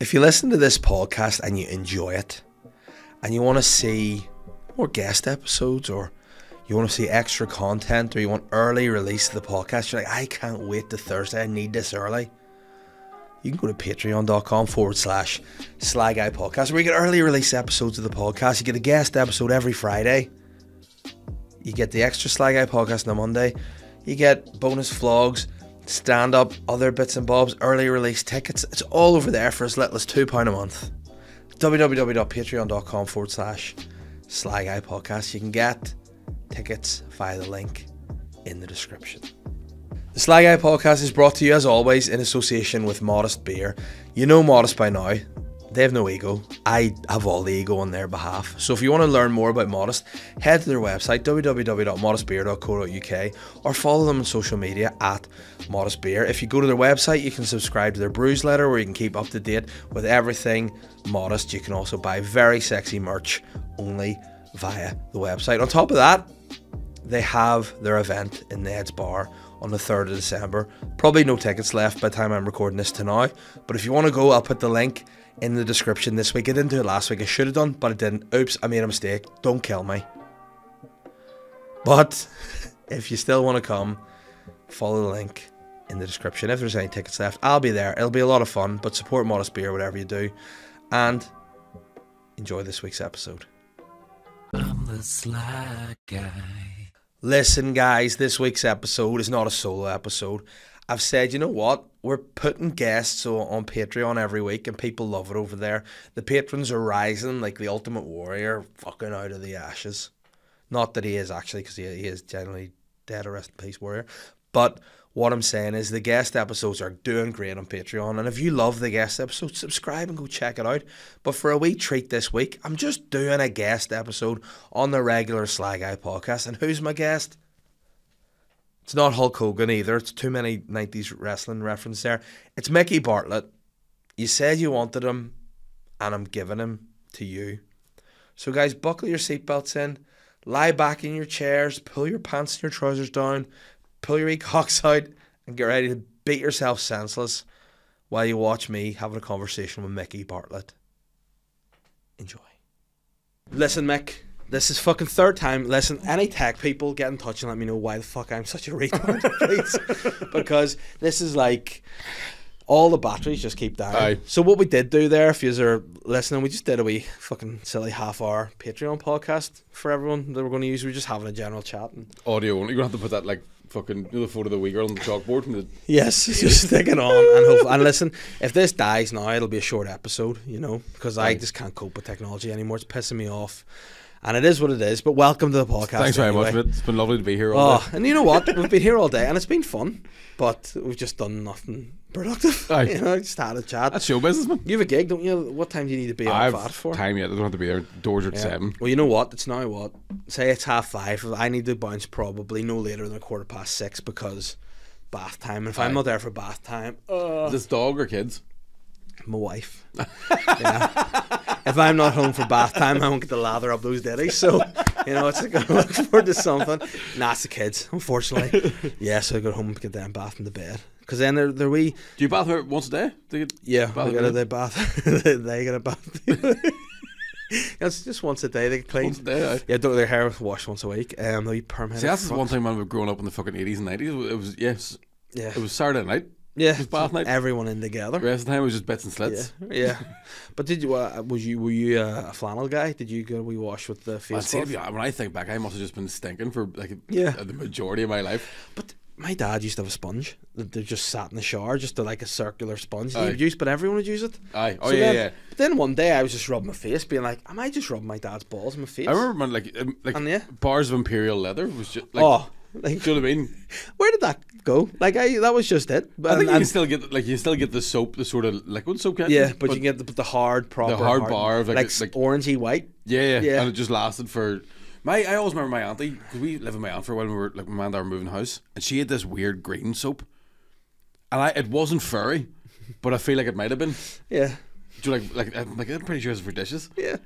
If you listen to this podcast and you enjoy it, and you want to see more guest episodes, or you want to see extra content, or you want early release of the podcast, you're like, I can't wait to Thursday, I need this early. You can go to patreon.com/Sly Guy Podcast, where you get early release episodes of the podcast. You get a guest episode every Friday. You get the extra Sly Guy Podcast on a Monday. You get bonus vlogs, stand-up, other bits and bobs, early release tickets. It's all over there for as little as £2 a month. www.patreon.com/Sly Guy Podcast. You can get tickets via the link in the description. The Sly Guy Podcast is brought to you, as always, in association with Modest Beer. You know Modest by now. They have no ego. I have all the ego on their behalf. So if you want to learn more about Modest, head to their website, www.modestbeer.co.uk, or follow them on social media at Modest Beer. If you go to their website, you can subscribe to their brews letter, where you can keep up to date with everything Modest. You can also buy very sexy merch only via the website. On top of that, they have their event in Ned's Bar on the 3rd of December. Probably no tickets left by the time I'm recording this tonight, but if you want to go, I'll put the link in the description this week. I didn't do it last week. I should have done, but I didn't. Oops, I made a mistake. Don't kill me. But if you still want to come, follow the link in the description. If there's any tickets left, I'll be there. It'll be a lot of fun, but support Modest Beer, whatever you do, and enjoy this week's episode. I'm the Sly Guy. Listen, guys, this week's episode is not a solo episode. I've said, you know what? We're putting guests on Patreon every week, and people love it over there. The patrons are rising like the Ultimate Warrior, fucking out of the ashes. Not that he is, actually, because he is generally dead, or rest in peace warrior. But what I'm saying is the guest episodes are doing great on Patreon, and if you love the guest episodes, subscribe and go check it out. But for a wee treat this week, I'm just doing a guest episode on the regular Sly Guy Podcast. And who's my guest? It's not Hulk Hogan either. It's too many 90s wrestling reference there. It's Micky Bartlett. You said you wanted him, and I'm giving him to you. So guys, buckle your seatbelts in, lie back in your chairs, pull your pants and your trousers down, pull your cocks out, and get ready to beat yourself senseless while you watch me having a conversation with Micky Bartlett. Enjoy. Listen, Mick, this is fucking third time. Listen, any tech people, get in touch and let me know why the fuck I'm such a retard, please. Because this is like, all the batteries just keep dying. Aye. So what we did do there, if you are listening, we just did a wee fucking silly half-hour Patreon podcast for everyone that we're going to use. We're just having a general chat. And Audio only. You're going to have to put that, like, fucking, the photo of the wee girl on the chalkboard. From the... yes, just stick it on. And and listen, if this dies now, it'll be a short episode, you know, because I just can't cope with technology anymore. It's pissing me off. And it is what it is. But welcome to the podcast. Thanks very anyway. much, mate. It's been lovely to be here all day. And you know what? We've been here all day, and it's been fun. But we've just done nothing productive. Aye. You know, just had a chat. That's show business, man. You have a gig, don't you? What time do you need to be I on have VAT for? time yet. I don't have to be there. Doors are at 7. Well, you know what? It's now what? Say it's 5:30. I need to bounce probably no later than 6:15 because bath time. And if I'm not there for bath time, Is this dog or kids? my wife. If I'm not home for bath time, I won't get to lather up those ditties. So, you know, it's like I look forward to something. Nah, it's the kids, unfortunately. Yeah, so I go home and get them bath in the bed. Because then they're wee. Do you bath her once a day? Do you get Yeah, bath they get a bath. They get a bath. It's just once a day they get clean. once a day? Aye. Yeah, their hair was washed once a week. They wee perm. See, that's the one thing when we were growing up in the fucking 80s and 90s. It was, yes, Yeah, it was Saturday night. yeah. It was bath night. Everyone in together. The rest of the time it was just bits and slits. Yeah. But did you? Were you a flannel guy? Did you go wee wash with the I'd face say, cloth? when I think back, I must have just been stinking for like Yeah. the majority of my life. But my dad used to have a sponge that they just sat in the shower, just like a circular sponge that Aye. he would use, but everyone would use it. Aye. Oh So yeah, then, yeah. But then one day I was just rubbing my face, being like, "Am I just rubbing my dad's balls in my face?" I remember when like And yeah. bars of imperial leather was just like. Oh, like, Do you know what I mean? where did that go? Like, that was just it. I think you And- can still get the soap, the sort of liquid soap. Can't yeah, you? but you can get the hard, proper, hard bar of like orangey white. yeah, Yeah. and it just lasted for. I always remember my auntie, because we lived with my aunt for a while when we were like my aunt and I were moving house, and she had this weird green soap, and it wasn't furry, but I feel like it might have been. Yeah, Do you like I'm pretty sure it's for dishes. yeah.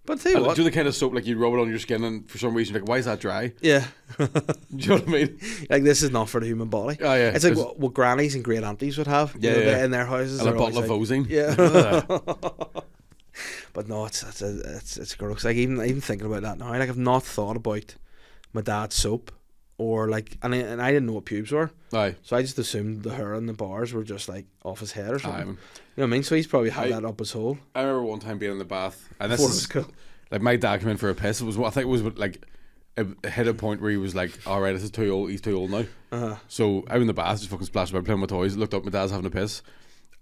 But tell you what, Do the kind of soap like you rub it on your skin and for some reason like, why is that dry? yeah, Do you know what I mean? like this is not for the human body. Oh yeah, It's like what grannies and great aunties would have. Yeah, you know, yeah. in their houses. And a they're bottle of always Vosine. Yeah. But no, it's gross. Like even thinking about that now, like I've not thought about my dad's soap or like, and I didn't know what pubes were, Aye. so I just assumed the hair and the bars were just like off his head or something. Aye, man. You know what I mean? So he's probably had that up his hole. I remember one time being in the bath, and this Before it is was cool. like my dad came in for a piss. It was I think it was like it hit a point where he was like, "All right, this is too old. He's too old now." So I'm in the bath, just fucking splashed about playing with toys. Looked up, my dad's having a piss,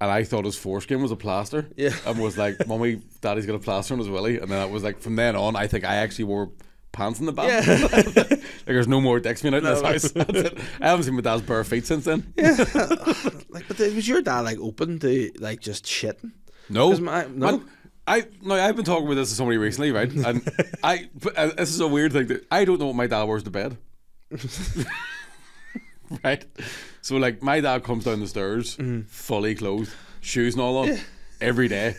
and I thought his foreskin was a plaster. Yeah. And was like, "Mummy, Daddy's got a plaster on his willy." And then it was like from then on, I think I actually wore pants in the bath. Yeah. Like there's no more dicks being out in this house. That's it. I haven't seen my dad's bare feet since then. Yeah. Like, but was your dad like open to like just shitting? No, 'Cause no. I've been talking with this to somebody recently, right? And this is a weird thing that I don't know what my dad wears to bed. Right? So like my dad comes down the stairs fully clothed, shoes and all on, every day.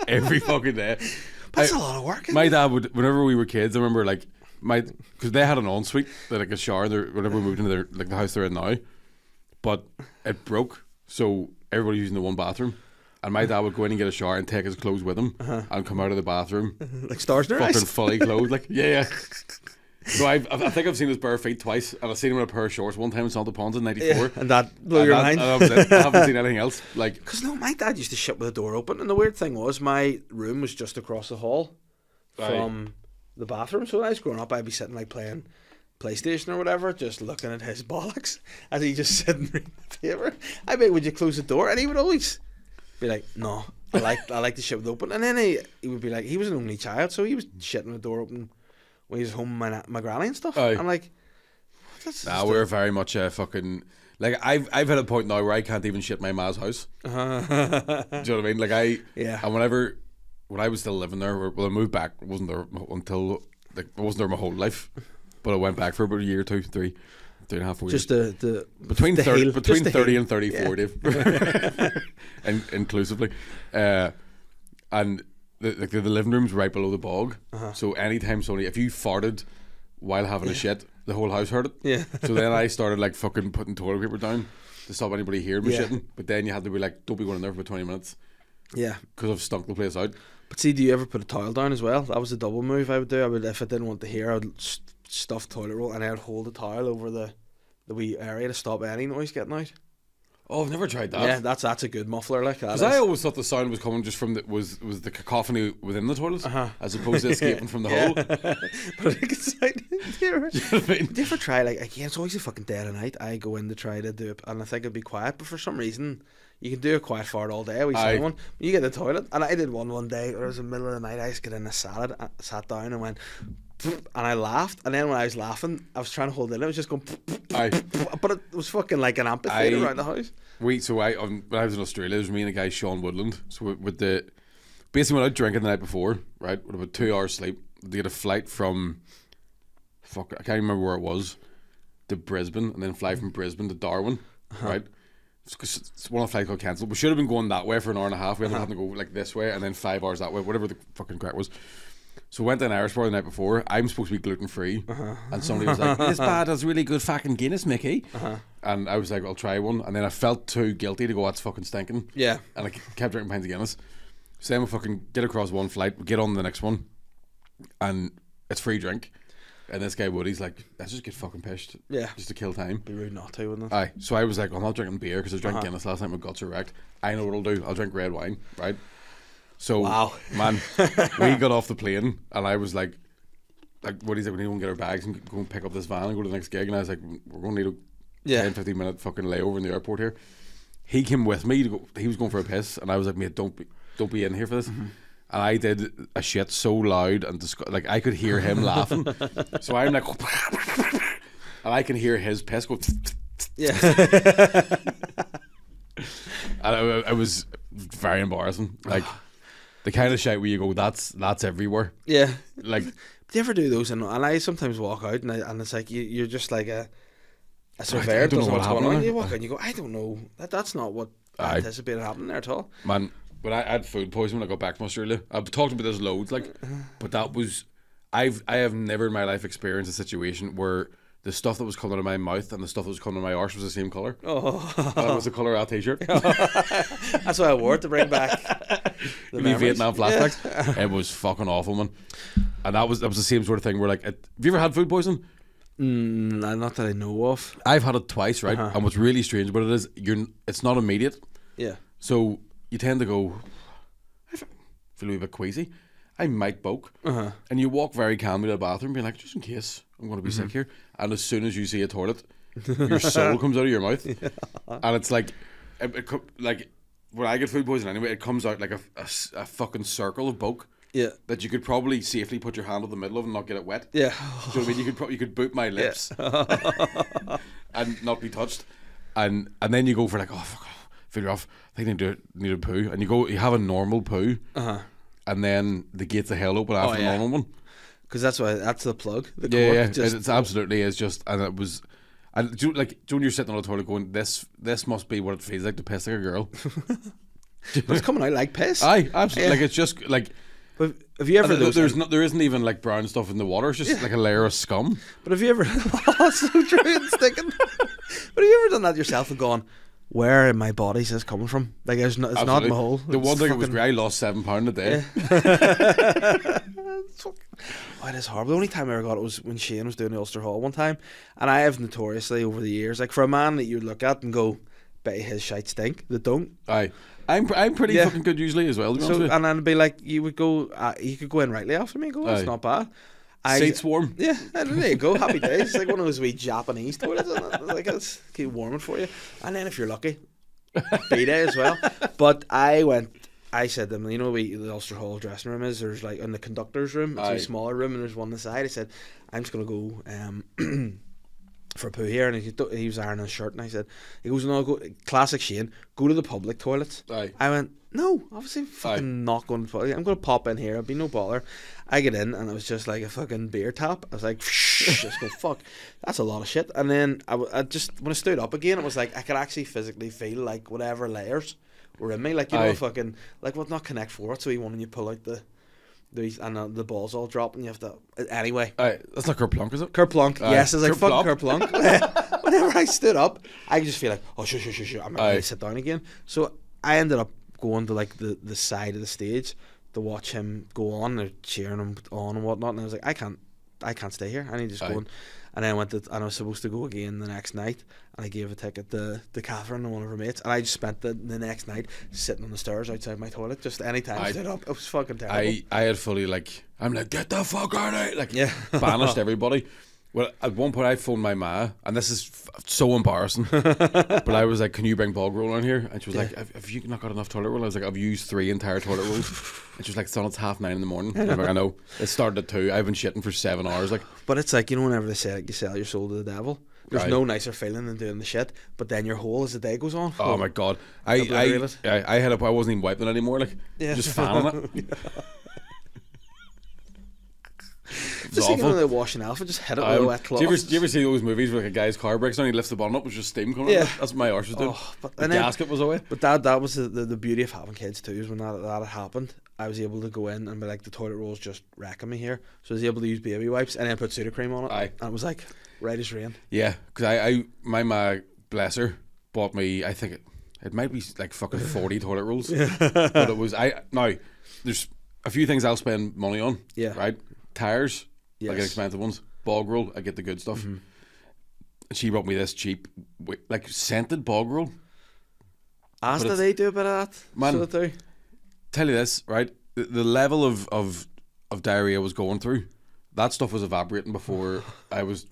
Every fucking day. That's a lot of work. My dad would, whenever we were kids, I remember like because they had an ensuite, they like a shower there whenever we moved into their like the house they're in now, but it broke, so everybody using the one bathroom. And my dad would go in and get a shower and take his clothes with him and come out of the bathroom like stars in their fucking eyes. fully clothed. Like, yeah. So I think I've seen his bare feet twice, and I've seen him in a pair of shorts one time in Santa Ponds in '94. Yeah, and that blew your mind. And that was it. I haven't seen anything else. Like, Because no, my dad used to shit with the door open, and the weird thing was my room was just across the hall from the bathroom. So when I was growing up, I'd be sitting like playing PlayStation or whatever, just looking at his bollocks as he just sitting reading the paper. I'd be like, would you close the door? And he would always be like, no, I like the shit with open. And then he would be like, he was an only child, so he was shitting the door open when he was home with my granny and stuff. Aye. I'm like, we're very much fucking. Like I've hit a point now where I can't even shit my ma's house. Do you know what I mean? Like and when I was still living there, well, I moved back. Wasn't there until like I wasn't there my whole life, but I went back for about a year, 2, 3 and a half years. Just the between the 30, heel, between just the 30 heel. and 34, Dave, and inclusively, and the living room's right below the bog. So anytime somebody, if you farted while having a shit, the whole house heard it. Yeah. So then I started like fucking putting toilet paper down to stop anybody hearing me Yeah. shitting. But then you had to be like, don't be going in there for 20 minutes Yeah. because I've stunk the place out. But see, do you ever put a towel down as well? That was a double move I would do. I would, if I didn't want to hear, I would stuff toilet roll and I would hold the towel over the wee area to stop any noise getting out. Oh, I've never tried that. Yeah, that's a good muffler like that. Because I always thought the sound was coming just from was the cacophony within the toilet, as opposed to escaping from the hole. But it's like, do you ever try, like, again, it's always a fucking dead of night. I go in to try to do it, and I think it'd be quiet, but for some reason, you can do a quiet fart all day. We saw one. You get in the toilet, and I did one day, where it was in the middle of the night, I just got in a salad, sat down, and went, and I laughed, and then when I was laughing, I was trying to hold it in, I was just going, but it was fucking like an amphitheatre around the house. When I was in Australia, it was me and the guy Sean Woodland. So basically went out drinking the night before, right, with about 2 hours sleep. They had a flight from, I can't remember where it was, to Brisbane, and then fly from Brisbane to Darwin, right. It's one of the flights got cancelled. We should have been going that way for an hour and a half. We ended up having to go like this way and then 5 hours that way, whatever the fucking crack was. So we went to an Irish bar the night before. I'm supposed to be gluten free, and somebody was like, "This bar does really good fucking Guinness, Mickey." And I was like, "I'll try one." And then I felt too guilty to go, "That's fucking stinking." Yeah. And I kept drinking pints of Guinness. So then we fucking get across one flight, we get on the next one, and it's free drink. And this guy Woody's like, "Let's just get fucking pissed, just to kill time." Be rude not to, wouldn't it? Aye. So I was like, "I'm not drinking beer because I drank Guinness last night. My guts are wrecked. I know what I'll do. I'll drink red wine, right?" So, man, we got off the plane, and I was like, Woody's like, "We need to go and get our bags and go and pick up this van and go to the next gig." And I was like, "We're going to need a 10-15 minute fucking layover in the airport here." He came with me to go. He was going for a piss, and I was like, "Mate, don't be in here for this." And I did a shit so loud and like I could hear him laughing. So I'm like, and I can hear his piss go. Yeah. And it was very embarrassing. Like the kind of shit where you go, that's everywhere. Yeah. Like, do you ever do those? And I sometimes walk out and it's like you're just like a surveyor. I don't know what's what going happened on. there. You walk out and you go, I don't know. That's not what I anticipated happening there at all. Man, when I had food poisoning when I got back from Australia. I've talked about this loads, like, but that was I have never in my life experienced a situation where the stuff that was coming out of my mouth and the stuff that was coming out of my arse was the same colour. Oh, That was the colour of that t-shirt. that's why I wore it, to bring back the Me memories. Vietnam flashbacks. It was fucking awful, man. And that was the same sort of thing where, like, have you ever had food poisoning? Not that I know of. I've had it twice, right? And what's really strange about it is it's not immediate. Yeah. So you tend to go, I feel a wee bit queasy. I might bulk. And you walk very calmly to the bathroom being like, just in case I'm going to be sick here. And as soon as you see a toilet, your soul comes out of your mouth. And it's like, like when I get food poisoning anyway, it comes out like a fucking circle of bulk. Yeah. That you could probably safely put your hand on the middle of and not get it wet. Yeah. Do you know what I mean? You could boot my lips and not be touched. And then you go for like, oh fuck, feel rough. I think I need a poo. And you have a normal poo. And then the gates of hell open after the normal one. Because that's the plug. The Yeah, cork, it's absolutely is just, and it was, and do when you're sitting on the toilet going, this must be what it feels like to piss like a girl. But it's coming out like piss. Aye, absolutely. Like, it's just like, But have you ever? there isn't even like brown stuff in the water. It's just like a layer of scum. But have you ever? Oh, it's so true. It's sticking. But have you ever done that yourself and gone, where in my body is this coming from? Like, it's not my whole. The one thing that was great, I lost 7 pounds a day. Oh, it is horrible. The only time I ever got it was when Shane was doing the Ulster Hall one time, and I have notoriously over the years, like, for a man that you look at and go, bet his shite stink, that don't. Aye, I'm pretty fucking good usually as well. To be honest with you. And then it'd be like, you would go, you could go in rightly after me and go, it's not bad. Seats warm. Yeah, and there you go. Happy days. It's like one of those wee Japanese toilets, isn't it? Like, it's keep warming for you. And then if you're lucky, B-day as well. But I said to them, you know where the Ulster Hall dressing room is? There's like in the conductor's room, it's a smaller room, and there's one on the side. I said, I'm just going to go for a poo here. And he was ironing his shirt, and he goes, no, go, classic Shane, go to the public toilets. Aye. I went, no, obviously fucking not going to the public. I'm going to pop in here, it'll be no bother. I get in, and it was just like a fucking beer tap. I was like, just go, fuck, that's a lot of shit. And then I just, when I stood up again, it was like I could actually physically feel like whatever layers were in me, like, you know, fucking, like, what, not Connect Four, it's the one when you pull out the balls all drop and you have to, anyway. That's not Kerplunk, is it? Kerplunk, yes, it's like fucking Kerplunk. Kerplunk. Whenever I stood up, I just feel like, oh, shit, I'm going to sit down again. So I ended up going to like the side of the stage to watch him go on, they're cheering him on and whatnot, and I was like, I can't stay here, I need to just go on. And then and I was supposed to go again the next night, and I gave a ticket to Catherine and one of her mates, and I just spent the next night sitting on the stairs outside my toilet, just anytime I stood up. It was fucking terrible. I had fully I'm like, get the fuck out of here, like, banished everybody. Well, at one point I phoned my ma, and this is so embarrassing, but I was like, can you bring bog roll on here? And she was like, have you not got enough toilet roll? I was like, I've used 3 entire toilet rolls. And she was like, son, it's 9:30 in the morning. And I'm like, I know, it started at 2, I've been shitting for 7 hours. Like, but it's like, you know, whenever they say like, you sell your soul to the devil, there's no nicer feeling than doing the shit, but then you're whole as the day goes on. Oh my god, I wasn't even wiping it anymore, like, just fanning it. Just thinking of the washing alpha, just hit it with a wet cloth. Do you ever see those movies where like a guy's car breaks down, he lifts the bottom up, there's just steam coming out? That's what my arse was doing. The gasket was away. But that was the beauty of having kids too, is when that had happened, I was able to go in and be like, the toilet roll's just wrecking me here. So I was able to use baby wipes and then put Sudocreme on it. And it was like, right as rain. Yeah, because my ma, bless her, bought me, I think it might be like fucking 40 toilet rolls. But it was, now, there's a few things I'll spend money on. Yeah. Right? Tires. I get expensive ones. Bog roll, I get the good stuff. She brought me this cheap, like, scented bog roll. Do they do a bit of that? Man, so they do. Tell you this, right? The level of diarrhea I was going through, that stuff was evaporating before I was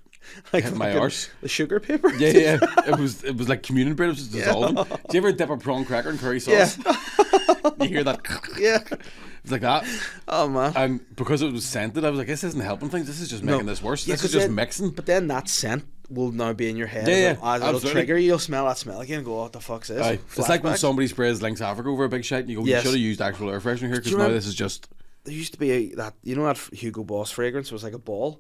like hitting my arse. The sugar paper? Yeah. It was like communion bread, it was just dissolving. Do you ever dip a prawn cracker in curry sauce? Yeah. You hear that? Yeah. It's like that. Oh man. And because it was scented, I was like, this isn't helping things, this is just making this worse. This is just mixing. But then that scent will now be in your head. Yeah, it'll trigger you, you'll smell that smell again and go, what the fuck's this? It's like when somebody sprays Lynx Africa over a big shite and you go, you should have used actual air freshener here, because now this is just... There used to be that, you know, that Hugo Boss fragrance was like a ball.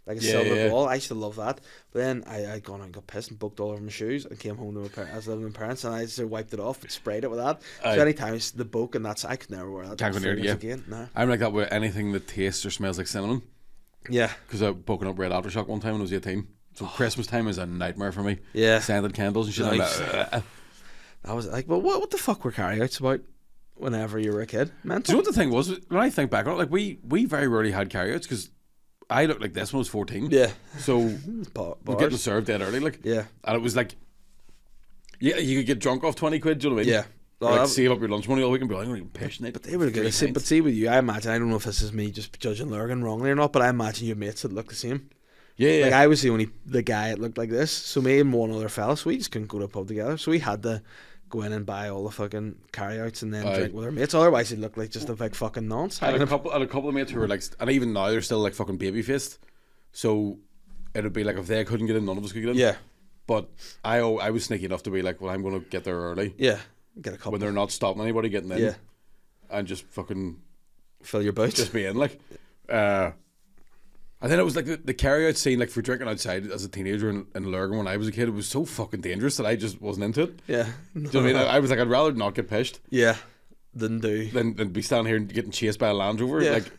like a Yeah, silver yeah. ball. I used to love that. But then I'd gone and got pissed and booked all over my shoes and came home to I was living with my parents and I just wiped it off and sprayed it with that. Aye. So anytime it's the book and that's I could never wear that. Can't go near it, fragrance yeah. again. Nah. I'm like that with anything that tastes or smells like cinnamon. Yeah. Because I broken up Red Aftershock one time when I was 18. So Christmas time is a nightmare for me. Yeah. Scented candles and shit. I'm Nice. like, "Ugh." I was like, well, what the fuck were carryouts about whenever you were a kid? Do you Mental. know what the thing was? When I think back on it, like we very rarely had carryouts because I looked like this when I was 14. Yeah. So Bars. we're getting served dead early, like. Yeah. And it was like, yeah, you could get drunk off 20 quid, do you know what I mean? Yeah. Or like save up your lunch money all week and be like, I'm going to be passionate. But they were good. But see with you, I imagine, I don't know if this is me just judging Lurgan wrongly or not, but I imagine your mates would look the same. Yeah. Like I was the guy that looked like this. So me and one other fella, so we just couldn't go to a pub together. So we had to go in and buy all the fucking carryouts and then Aye. drink with our mates. Otherwise it looked like just a big fucking nonce. I had a couple of mates who were like, and even now they're still like fucking baby faced. So it would be like if they couldn't get in, none of us could get in. Yeah. But I was sneaky enough to be like, well, I'm going to get there early Yeah. Get a couple. when they're not stopping anybody getting in. Yeah. And just fucking Fill your boots. just be in, like. And then it was like the carry-out scene, like for drinking outside as a teenager in Lurgan when I was a kid, it was so fucking dangerous that I just wasn't into it. Yeah. Do you know what I mean? I was like, I'd rather not get pished Yeah. Didn't do. than be standing here and getting chased by a Land Rover. Yeah. Like,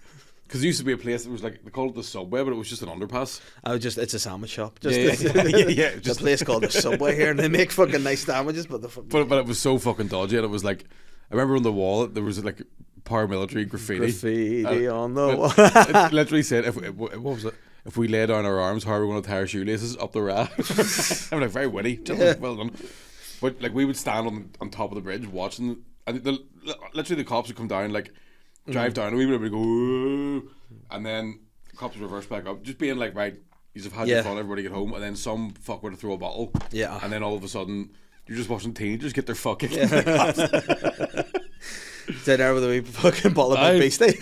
because there used to be a place that was like, they called it the Subway, but it was just an underpass. It's a sandwich shop. Just Yeah. the Just, place called the Subway here, and they make fucking nice sandwiches, but the fucking but it was so fucking dodgy, and it was like, I remember on the wall there was like paramilitary graffiti. on the wall. It literally said, what was it? If we lay down our arms, how are we going to tie our shoelaces up the raft? I'm like, very witty. Gentlemen, well done. But like, we would stand on top of the bridge watching, and literally the cops would come down, like, drive down, and we would go, "Ooh," and then the cops would reverse back up, just being like, right, you've had your fun, everybody get home, and then some fuck would throw a bottle, and then all of a sudden, you're just watching teenagers get their fucking Sit there with a wee fucking bottle of beastie.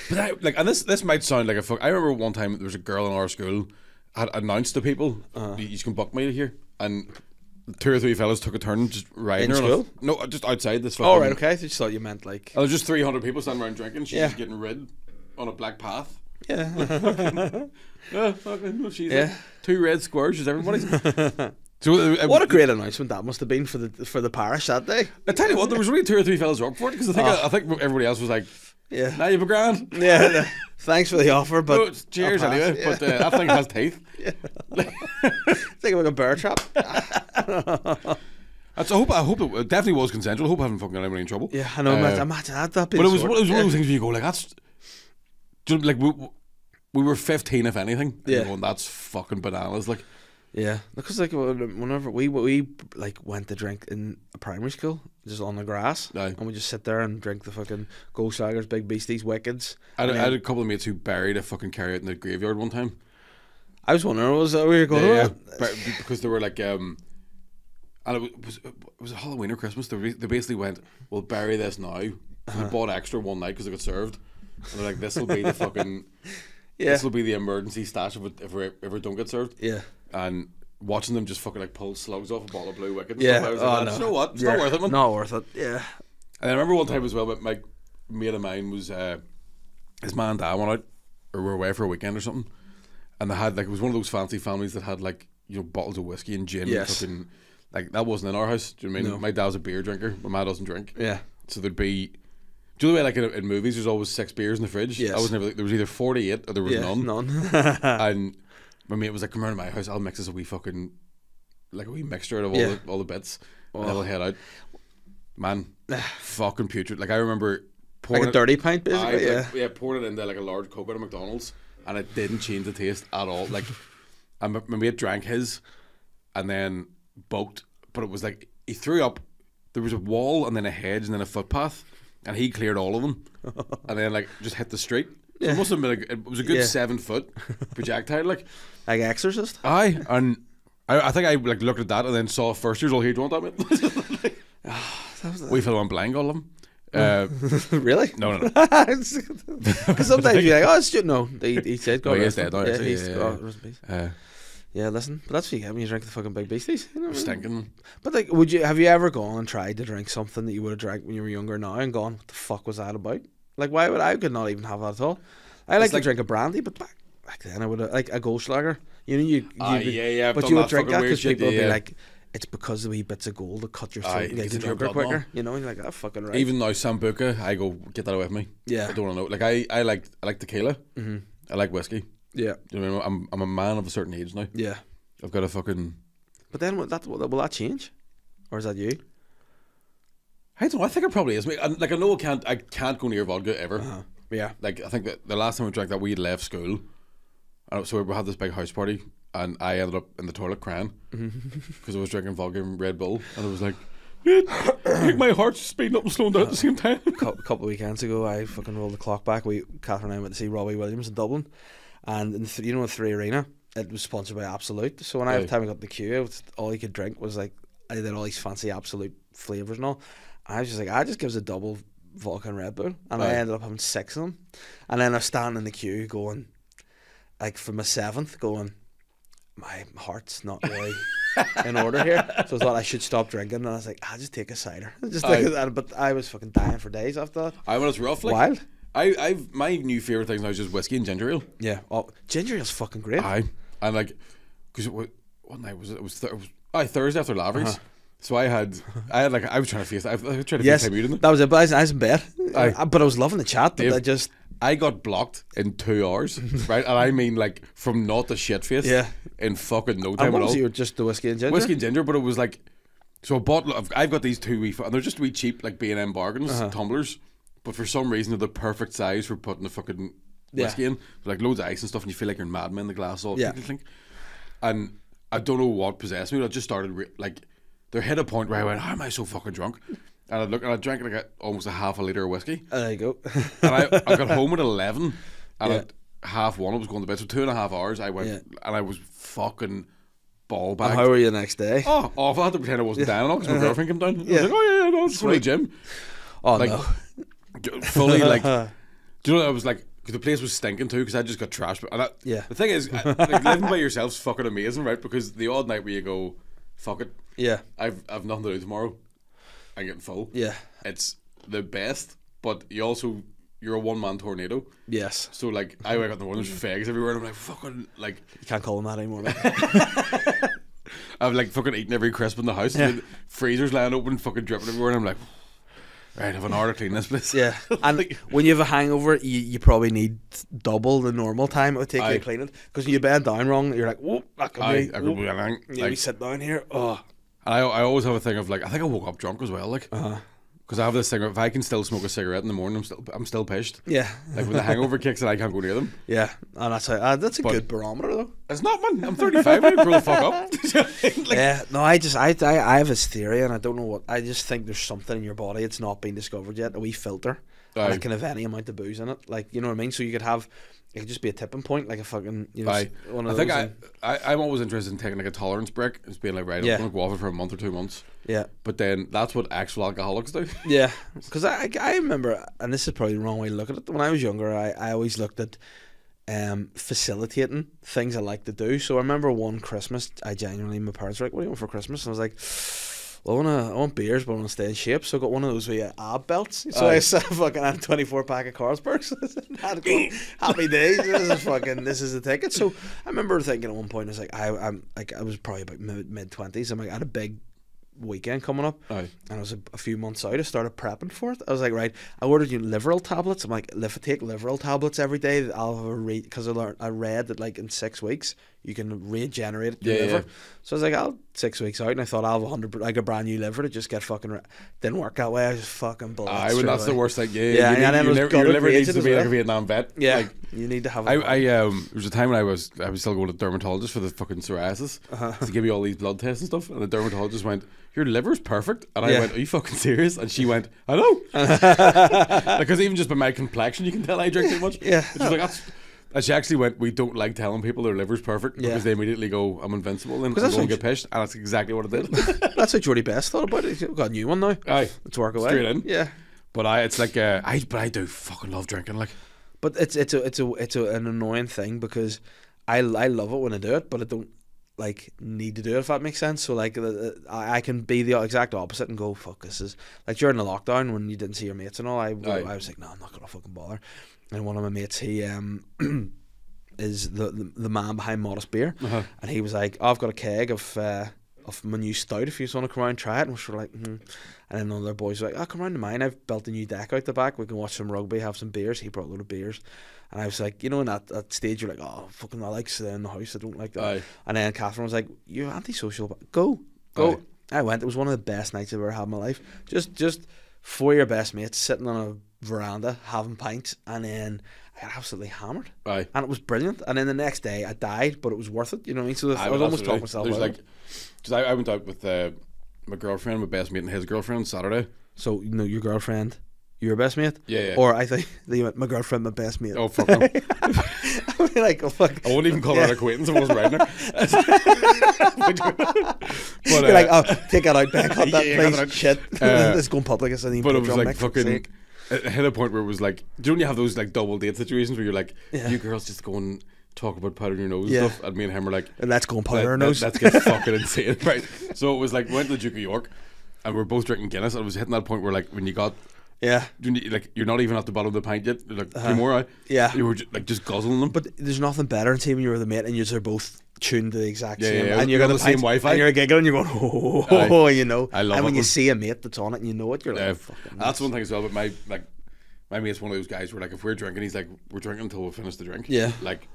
But and this might sound like a fuck. I remember one time there was a girl in our school had announced to people, you can buck me here, and 2 or 3 fellas took a turn just riding In her. school? No, just outside this. Fucking, Oh right, okay. I just thought you meant like. And there's just 300 people standing around drinking. She's Yeah. just getting rid on a black path. Yeah. Fucking, no, she's Yeah. like 2 red squares. She's everybody's. So What a great announcement that must have been for the parish that day. I tell you what, there was only 2 or 3 fellas up for it because I think everybody else was like, Yeah. "Now you've a grand." Yeah. Thanks for the offer, but No, it's cheers I'll pass. anyway. Yeah. But that thing has teeth. Think of like a bear trap. I hope it definitely was consensual. I hope I haven't fucking got anybody in trouble. Yeah, I know. Imagine that. But it was one of those things where you go like, that's, do you know, like we were 15 if anything. And Yeah. you're going, that's fucking bananas. Like, Yeah, because like whenever we like went to drink in a primary school, just on the grass, Aye. and we just sit there and drink the fucking Gold Slaggers, Big Beasties, Wickeds. I had a couple of mates who buried a fucking carrot in the graveyard one time. I was wondering, was that where you're going? Yeah, with because they were like, and it was a Halloween or Christmas. They basically went, we'll bury this now. We bought extra one night because it got served. And they're like, this will be the fucking, Yeah. this will be the emergency stash if we ever don't get served. Yeah. And watching them just fucking like pull slugs off a bottle of Blue Wicked and Yeah. stuff, I was like, you know what? It's not worth it, man. Not worth it. Yeah. And I remember one time as well, but my mate of mine was, his man and dad went out, or were away for a weekend or something, and they had, like, it was one of those fancy families that had, like, you know, bottles of whiskey and gin. Yes. And fucking, like, that wasn't in our house. Do you know what I mean? No. My dad's a beer drinker, my mom doesn't drink. Yeah. So there'd be, do you know the way, like, in movies, there's always 6 beers in the fridge? Yes. I was never, there was either 48 or there was Yeah. none. None. And my mate was like, come around to my house, I'll mix us a wee fucking, like a wee mixture out of Yeah. all the bits, and then we'll head out. Man, fucking putrid. Like, I remember pouring Like a dirty pint, basically. I, Yeah. like, yeah, pouring it into like a large Coke out of McDonald's, and it didn't change the taste at all. Like, and my mate drank his, and then bulked, but it was like he threw up. There was a wall, and then a hedge, and then a footpath, and he cleared all of them, and then like just hit the street. So it must have been it was a good 7 foot projectile, like. Like Exorcist. Aye, and I think I like looked at that and then saw first years all here. Do you want that, mate? We fell on blind, all of them. Really? No. Because sometimes you're like, oh, it's just, no. He said, No, he is rest him. dead now, Yeah, actually, he's, yeah. oh, rest in peace. Yeah, listen, but that's what you get when you drink the fucking Big Beasties. You know what I mean? Stinking. But like, have you ever gone and tried to drink something that you would have drank when you were younger now and gone, what the fuck was that about? Like, I could not even have that at all. I like to like- drink a brandy, but back then I would have like a Goldschlager. You know, you yeah. I've but done you would that drink fucking that weird because shit, people would be yeah. like, it's because the wee bits of gold that cut your throat and gets get you into your drunker blood more. quicker. You know, and you're like, oh, fucking right. Even now, Sambuca, I go get that away from me. Yeah. I don't want to know. Like I like tequila. Mm-hmm. I like whiskey. Yeah. You know, I'm a man of a certain age now. Yeah. I've got a fucking. But then will that change, or is that you? I don't know. I think it probably is. Like I know I can't go near vodka ever. Yeah. Like I think that the last time we drank that, we had left school, and so we had this big house party, and I ended up in the toilet crying because I was drinking vodka and Red Bull, and I was like, "Mate, my heart's speeding up and slowing down at the same time." A couple of weekends ago, I fucking rolled the clock back. Catherine and I went to see Robbie Williams in Dublin, and in the 3 Arena, it was sponsored by Absolute. So when every time I got in the queue, all you could drink was like, I did all these fancy Absolute flavours and all. I was just like, I just gives a double vodka and Red Bull, and I ended up having 6 of them. And then I was standing in the queue going, like for my 7th, going, my heart's not really in order here. So I thought I should stop drinking, and I was like, I'll just take a cider. But I was fucking dying for days after that. I was rough. Like, wild. I've my new favourite things now is just whiskey and ginger ale. Yeah. Oh, ginger ale's fucking great. And like, because what night was it? It was Thursday after Lavery's. So I was trying to face. I was trying to Yes, FaceTime you, didn't I? that was it. But I was in bed. But I was loving the chat. But Dave, I got blocked in 2 hours, right? And I mean, like, from not to shit face, in fucking no time at all. You were just the whiskey and ginger. Whiskey and ginger, but it was like, so a bottle of. I've got these 2 wee, and they're just wee cheap like B&M bargains tumblers, but for some reason they're the perfect size for putting the fucking whiskey in, like loads of ice and stuff, and you feel like you're in Mad Men. The glass all clink. And I don't know what possessed me, but I just started like. There hit a point where I went, how am I so fucking drunk? And I drank like almost a half a litre of whiskey. There you go. And I got home at 11, and at 1:30 I was going to bed. So 2.5 hours I went, and I was fucking ball bagged. How were you the next day? Oh, awful. I had to pretend I wasn't down because my girlfriend came down. I was like, oh yeah, no, just going to the gym. Oh like, no. Fully like, do you know, I was like, because the place was stinking too, because I just got trashed. And the thing is, like, living by yourself's fucking amazing, right? Because the odd night where you go, fuck it. Yeah. I've nothing to do tomorrow. I'm getting full. Yeah. It's the best, but you're a one-man tornado. Yes. So like I wake up in the morning, there's fags everywhere, and I'm like fucking like. You can't call them that anymore. I've like fucking eaten every crisp in the house. And the freezer's lying open, fucking dripping everywhere, and I'm like, right, I have an hour to clean this place. Yeah. And when you have a hangover, you probably need double the normal time it would take you to clean it, because you bend down wrong, you're like, whoop, that could be. I could be anything. Yeah, you sit down here. Oh. I always have a thing of like, I think I woke up drunk as well, like, because I have this thing of, if I can still smoke a cigarette in the morning, I'm still pissed. Yeah. Like when the hangover kicks in, I can't go near them. Yeah, and that's a good barometer though. It's not, man. I'm 35. I didn't grow the fuck up. Like, yeah. No, I have this theory, and I don't know what. I just think there's something in your body it's not been discovered yet. A wee filter, and it can have any amount of booze in it. Like, you know what I mean. So you could have. It could just be a tipping point, like a fucking. You know, one of I think I'm always interested in taking like a tolerance break. It's being like, right, I'm going to go off it for a month or 2 months. Yeah. But then that's what actual alcoholics do. Yeah, because I remember, and this is probably the wrong way to look at it. When I was younger, I always looked at facilitating things I like to do. So I remember one Christmas, my parents were like, "What do you want for Christmas?" And I was like, well, I want beers, but I want to stay in shape. So I got one of those ab belts. So I fucking had a 24 pack of Carlsbergs. Happy days. This is the ticket. So I remember thinking at one point, I was like, I was probably about mid-20s. I'm like, I had a big weekend coming up, and I was a few months out. I started prepping for it. I was like, right, I ordered Liveril tablets. I'm like, if I take Liveril tablets every day, I'll have a because I read that like in 6 weeks you can regenerate your liver. So I was like, I'll 6 weeks out, and I thought I'll have 100 like a brand new liver to just get fucking. Didn't work that way. I just fucking blitzed. That's the worst thing. Yeah, your liver needs to be like a Vietnam vet. Yeah, like, you need to have. There was a time when I was still going to the dermatologist for the fucking psoriasis to give me all these blood tests and stuff, and the dermatologist went, "Your liver's perfect," and I went, "Are you fucking serious?" And she went, "I know," because even just by my complexion, you can tell I drink too much. Yeah, she's like, that's. And she actually went, "We don't like telling people their liver's perfect because they immediately go, I'm invincible, and go and get pissed." And that's exactly what it did. That's what Jordy Best thought about it. We've got a new one now. Let's work away. Straight in. Yeah. But I do fucking love drinking, like. But it's an annoying thing because I love it when I do it, but I don't like need to do it, if that makes sense. So like I can be the exact opposite and go, fuck, this is like during the lockdown when you didn't see your mates and all. I was like, no, I'm not gonna fucking bother. And one of my mates, he is the man behind Modest Beer, and he was like, oh, I've got a keg of my new stout if you just want to come around and try it. And we're sort of like, and then one of their boys was like, oh, come around to mine, I've built a new deck out the back, we can watch some rugby, have some beers. He brought a load of beers, and I was like, in that stage you're like, oh fucking I like staying in the house, I don't like that. And then Catherine was like, you're antisocial, but go. I went. It was one of the best nights I've ever had in my life. Just for your best mates sitting on a veranda having pints, and then I got absolutely hammered. And it was brilliant. And then the next day I died, but it was worth it. You know what I mean? So I was almost talking myself out. Like, cause I went out with my girlfriend, my best mate, and his girlfriend Saturday. So your girlfriend, your best mate? Yeah. Or I think you went my girlfriend, my best mate. Oh fuck no. I mean, like, oh fuck. I wouldn't even call her an acquaintance. I wasn't riding her. But you're like, oh, take that out, Ben. Cut that, please. That Shit. It's going public. It's an but it was like fucking. It hit a point where it was like, do you know when you have those like double date situations where you're like, you girls just go and talk about powdering your nose and stuff, and me and him were like, let's go and powder our nose. Let's get fucking insane, right? So it was like, went to the Duke of York, and we're both drinking Guinness, and it was hitting that point where like when you got. Yeah, you're not even at the bottom of the pint yet. You're like, three more, right? Yeah, you were just guzzling them. But there's nothing better than when you're with a mate and you're both tuned to the exact same, yeah. and you're on the same Wi-Fi, and you're giggling, you're going, oh, you know. I love and when it. you see a mate that's on it, and you know it, you're like, fucking that's one thing as well. But my mate's one of those guys where like if we're drinking, he's like, we're drinking until we finish the drink. Yeah, like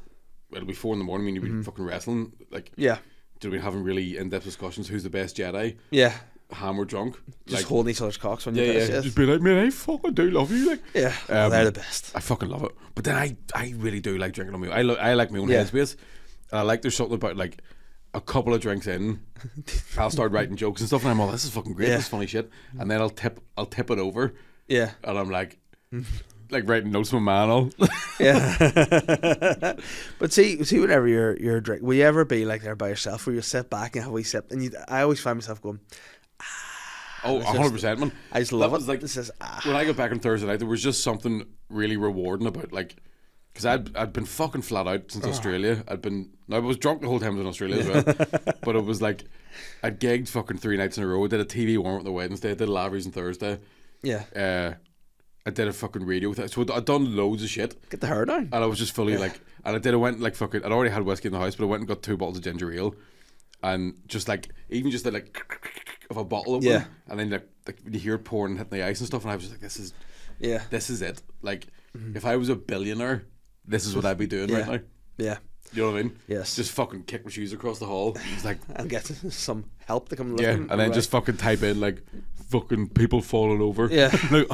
it'll be 4 a.m. and you'll be fucking wrestling. Like yeah, do we having really in-depth discussions? Who's the best Jedi? Yeah. Hammer drunk, just like, holding each other's cocks when you're just be like, man, I fucking do love you, like, they're the best. I fucking love it. But then I really do like drinking on my own. I like my own headspace, and I like there's something about like a couple of drinks in, I'll start writing jokes and stuff, and I'm all, this is fucking great, this is funny shit, and then I'll tip it over, and I'm like writing notes to my man all. But see, whenever you're drinking, will you ever be like there by yourself where you sit back and have a wee sip, and I always find myself going, oh, 100%, man. I just love it. Like, this is, when I got back on Thursday night, there was just something really rewarding about, like, because I'd been fucking flat out since Australia. I was drunk the whole time I was in Australia as well, but it was like I'd gigged fucking 3 nights in a row. I did a TV warm-up on the Wednesday, I did a Lavery's on Thursday, I did a fucking radio with it. So I'd done loads of shit. Get the hair down. And I was just fully like, and I went like fucking, I'd already had whiskey in the house, but I went and got 2 bottles of ginger ale, and just like, even just the like of a bottle open, and then like when you hear it pouring and hitting the ice and stuff, and I was just like, this is it. Like, if I was a billionaire, this is what I'd be doing right now. Yeah. You know what I mean? Yes. Just fucking kick my shoes across the hall. It's like, and get some help to come. And then just fucking type in like fucking people falling over. Yeah. Like,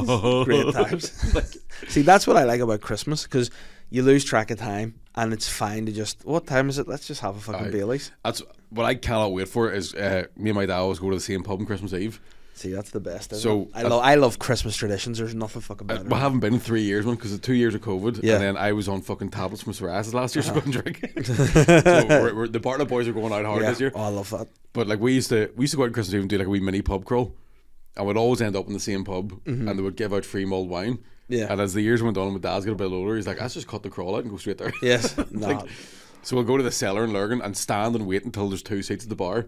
great times. Like, see, that's what I like about Christmas, because you lose track of time, and it's fine to just, what time is it? Let's just have a fucking Baileys. That's what I cannot wait for. Is me and my dad always go to the same pub on Christmas Eve. See, that's the best. So I love Christmas traditions. There's nothing fucking better. We haven't been in 3 years, man, because of 2 years of COVID, and then I was on fucking tablets from psoriasis last year, so I couldn't drink. So the Bartlett boys are going out hard this year. Oh, I love that. But like we used to go out on Christmas Eve and do like a wee mini pub crawl, and we'd always end up in the same pub, and they would give out free mulled wine. Yeah. And as the years went on, and my dad's got a bit older, he's like, let's just cut the crawl out and go straight there. Yes. Like, so we'll go to the cellar in Lurgan and stand and wait until there's 2 seats at the bar.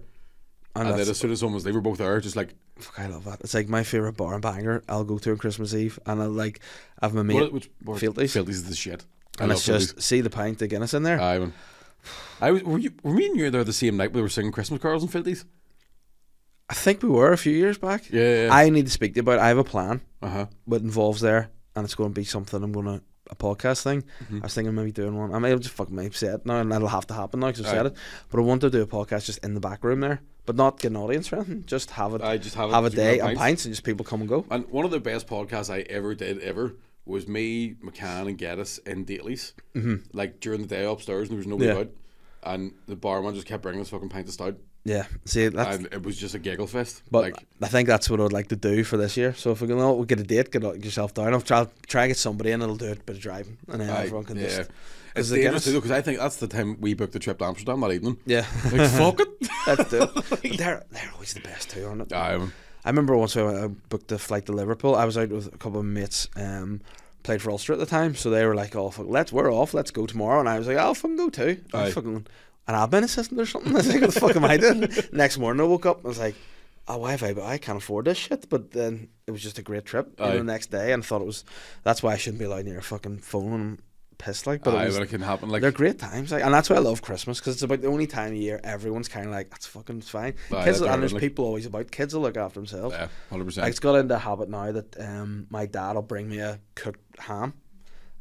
And then as soon as someone's leave, we're both there, just like, fuck, I love that. It's like my favourite bar and banger. I'll go to on Christmas Eve, and I'll like have my mate Filties. Filties is the shit. And it's just see the pint of Guinness in there. Were me and you there the same night we were singing Christmas carols in Filties? I think we were a few years back. Yeah. I need to speak to you about it. I have a plan. What involves there, and it's going to be something I'm going to a podcast thing. I was thinking maybe doing one. I may just fucking maybe say it now, and that'll have to happen now because I've said it. But I want to do a podcast just in the back room there, but not get an audience or anything. Just have it. Have a day and pints, and just people come and go. And one of the best podcasts I ever did was me, McCann, and Geddes in Dailies. Like during the day upstairs, and there was nobody out, and the barman just kept bringing us fucking pint of stout. Yeah, see, and it was just a giggle fest. But like, I think that's what I'd like to do for this year. So if we can all get a date, get yourself down. I'll try and get somebody in, it'll do a bit of driving, and then everyone can just. It's dangerous too, because I think that's the time we booked the trip to Amsterdam that evening. Yeah, like fuck it. Let's do it. But they're always the best too, aren't they? I remember once I booked a flight to Liverpool. I was out with a couple of mates. Played for Ulster at the time, so they were like, "Oh, fuck, we're off. Let's go tomorrow." And I was like, "I'll fucking go too." Fucking an admin assistant or something. I was like, what the fuck am I doing? Next morning I woke up and I was like, oh, why have I can't afford this shit. But then it was just a great trip the next day, and I thought that's why I shouldn't be allowed near a fucking phone when I'm pissed like, but it can happen. Like, they're great times, like, and that's why I love Christmas, because it's about the only time of year everyone's kind of like, that's fucking fine. Kids, and there's people always about, kids will look after themselves. Yeah, 100%. Like, it's got into a habit now that my dad will bring me a cooked ham,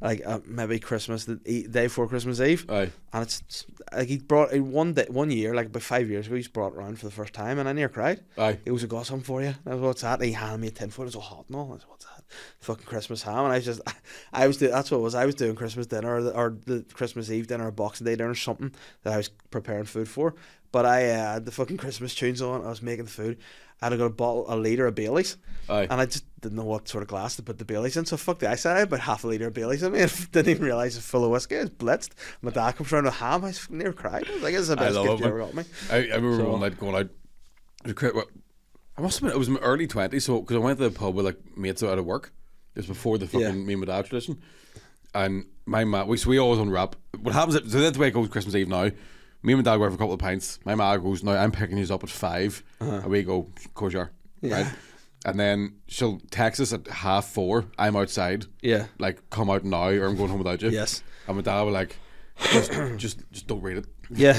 like maybe Christmas, the day before Christmas Eve. Aye. And it's like he brought it one year, like about 5 years ago, he's brought it around for the first time, and I near cried. Aye. He was like, got something for you. And I was, what's that? And he handed me a tin foil. It was all hot and all. I was like, what's that? Fucking Christmas ham. And that's what it was. I was doing Christmas dinner or the Christmas Eve dinner or Boxing Day dinner or something that I was preparing food for. But I had the fucking Christmas tunes on. I was making the food. I had got a litre of Baileys. Aye. And I just didn't know what sort of glass to put the Baileys in. So fuck that. I said I had about half a litre of Baileys in me. I didn't even realise it's full of whiskey. I was blitzed. My dad comes around with ham. I was near cried. I was like, this is the best gift you ever got me. I remember one night going out. I must have been, it was in my early 20s, so because I went to the pub with like mates out of work. It was before the fucking me and my dad tradition. And my ma, we always unwrap. What happens, so that's the way it goes Christmas Eve now. Me and my dad go out for a couple of pints. My ma goes, now I'm picking you up at 5. And we go, of course you are. Yeah. Right? And then she'll text us at 3:30. I'm outside. Yeah. Like, come out now or I'm going home without you. Yes. And my dad will like, just don't read it. Yeah.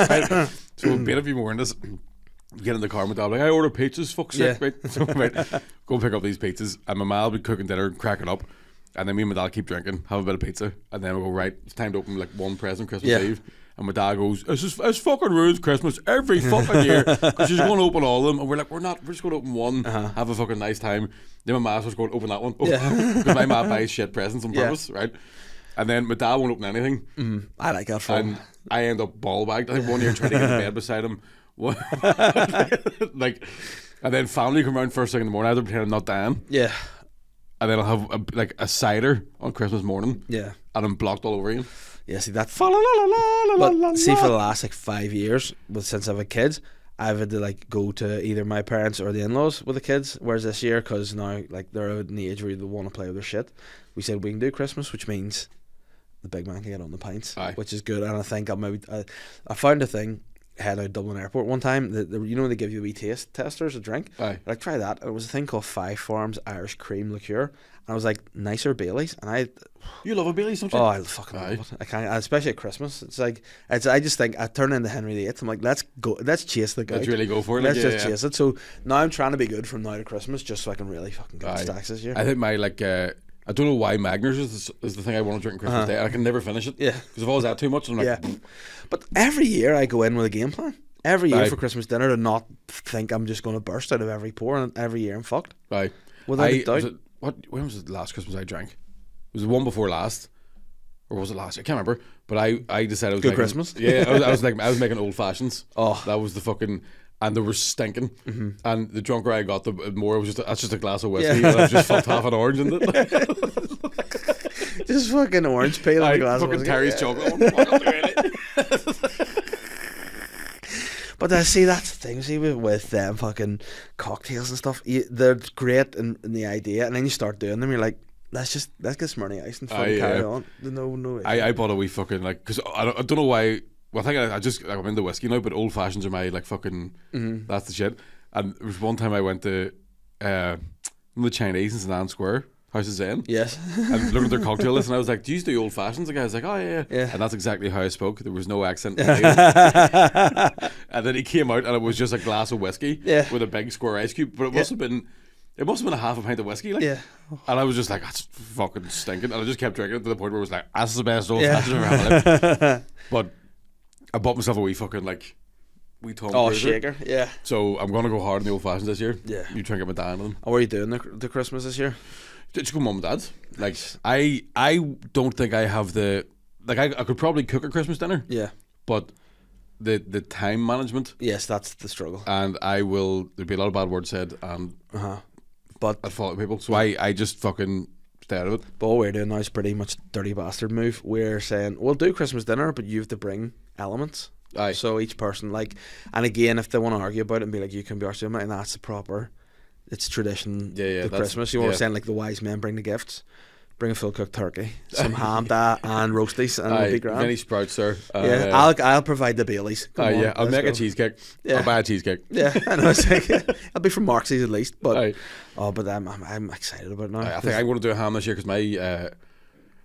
Right? So a bit of you more in this. Get in the car, my dad like, I order pizzas, fuck's sake, right? So right, go pick up these pizzas, and my ma will be cooking dinner and cracking up, and then me and my dad keep drinking, have a bit of pizza, and then we'll go, right, it's time to open like one present Christmas Eve. And my dad goes, it's fucking ruins Christmas every fucking year, because she's going to open all of them, and we're like, we're just going to open one, have a fucking nice time. Then my ma was going to open that one, because my ma buys shit presents on purpose, right? And then my dad won't open anything. I like that for him. And I end up ball bagged. I think one year trying to get in bed beside him. Like, and then family come around first thing in the morning. I have to pretend I'm not dying. Yeah. And then I'll have a cider on Christmas morning. Yeah. And I'm blocked all over again. Yeah, see that. But see, for the last like 5 years, since I've had kids, I've had to like go to either my parents or the in-laws with the kids. Whereas this year, because now like they're in the age where they want to play with their shit, we said we can do Christmas, which means the big man can get on the pints, which is good. And I think I found a thing. Head out Dublin Airport one time. You know, they give you wee taste testers a drink. Like, try that. And it was a thing called Five Farms Irish Cream Liqueur. And I was like, nicer Baileys. And you love a Baileys, don't you? Oh, I fucking love it. I can't, especially at Christmas. It's like, I just think I turn into Henry VIII. I'm like, let's chase the guy. Let's really go for it. Let's chase it. So now I'm trying to be good from now to Christmas, just so I can really fucking get stacks this year. I think my I don't know why Magners is the thing I want to drink on Christmas Day. I can never finish it. Yeah. Because if I always had too much, I'm like... But every year I go in with a game plan. Every year for Christmas dinner to not think I'm just going to burst out of every pore, and every year I'm fucked. Right. Without a doubt. When was the last Christmas I drank? Was it the one before last? Or was it last? I can't remember. But I decided I was Good Christmas. Yeah, I was making old fashions. Oh. That was the fucking... And they were stinking. And the drunker I got, the more it was that's just a glass of whiskey. And I've just fucked half an orange in it. Just fucking orange peel in a glass of whiskey. Fucking Terry's chocolate. But I see that's the thing. See with them fucking cocktails and stuff. They're great in the idea, and then you start doing them. You're like, let's get Smyrna ice and fucking carry on. No. I bought a wee fucking like because I don't know why. Well, I think I'm into whiskey now, but old fashions are my like fucking. That's the shit. And there was one time I went to the Chinese in St. Anne's Square, House of Zen. Yes. And looked at their cocktail list, and I was like, "Do you do old fashions?" The guy was like, "Oh yeah." And that's exactly how I spoke. There was no accent. And then he came out, and it was just a glass of whiskey with a big square ice cube. But it must have been. It must have been a half a pint of whiskey, like. Yeah. And I was just like, that's fucking stinking. And I just kept drinking it to the point where it was like, that's the best old fashioned I've ever had. But I bought myself a wee fucking like wee Tom Cruiser. Shaker, yeah. So I'm gonna go hard on the old fashions this year. Yeah. You try and get my dad on them. And what are you doing the Christmas this year? Just go mum and dad's. Like I don't think I have the like I could probably cook a Christmas dinner. Yeah. But the time management. Yes, that's the struggle. And there'll be a lot of bad words said and but I'd follow people. So I just fucking stay out of it. But what we're doing now is pretty much dirty bastard move. We're saying we'll do Christmas dinner, but you have to bring elements. Aye. So each person and again, if they want to argue about it and be like, you can be our student, and that's the proper, it's tradition. The Christmas. You were saying like the wise men bring the gifts. Bring a full cooked turkey, some ham, and roasties, and it'll be grand. Any sprouts, sir. I'll provide the Baileys. I'll make a cheesecake. I'll buy a cheesecake. Yeah, I know. It's like, I'll be from Marxie's at least, but but I'm excited about it now. I think I'm going to do a ham this year because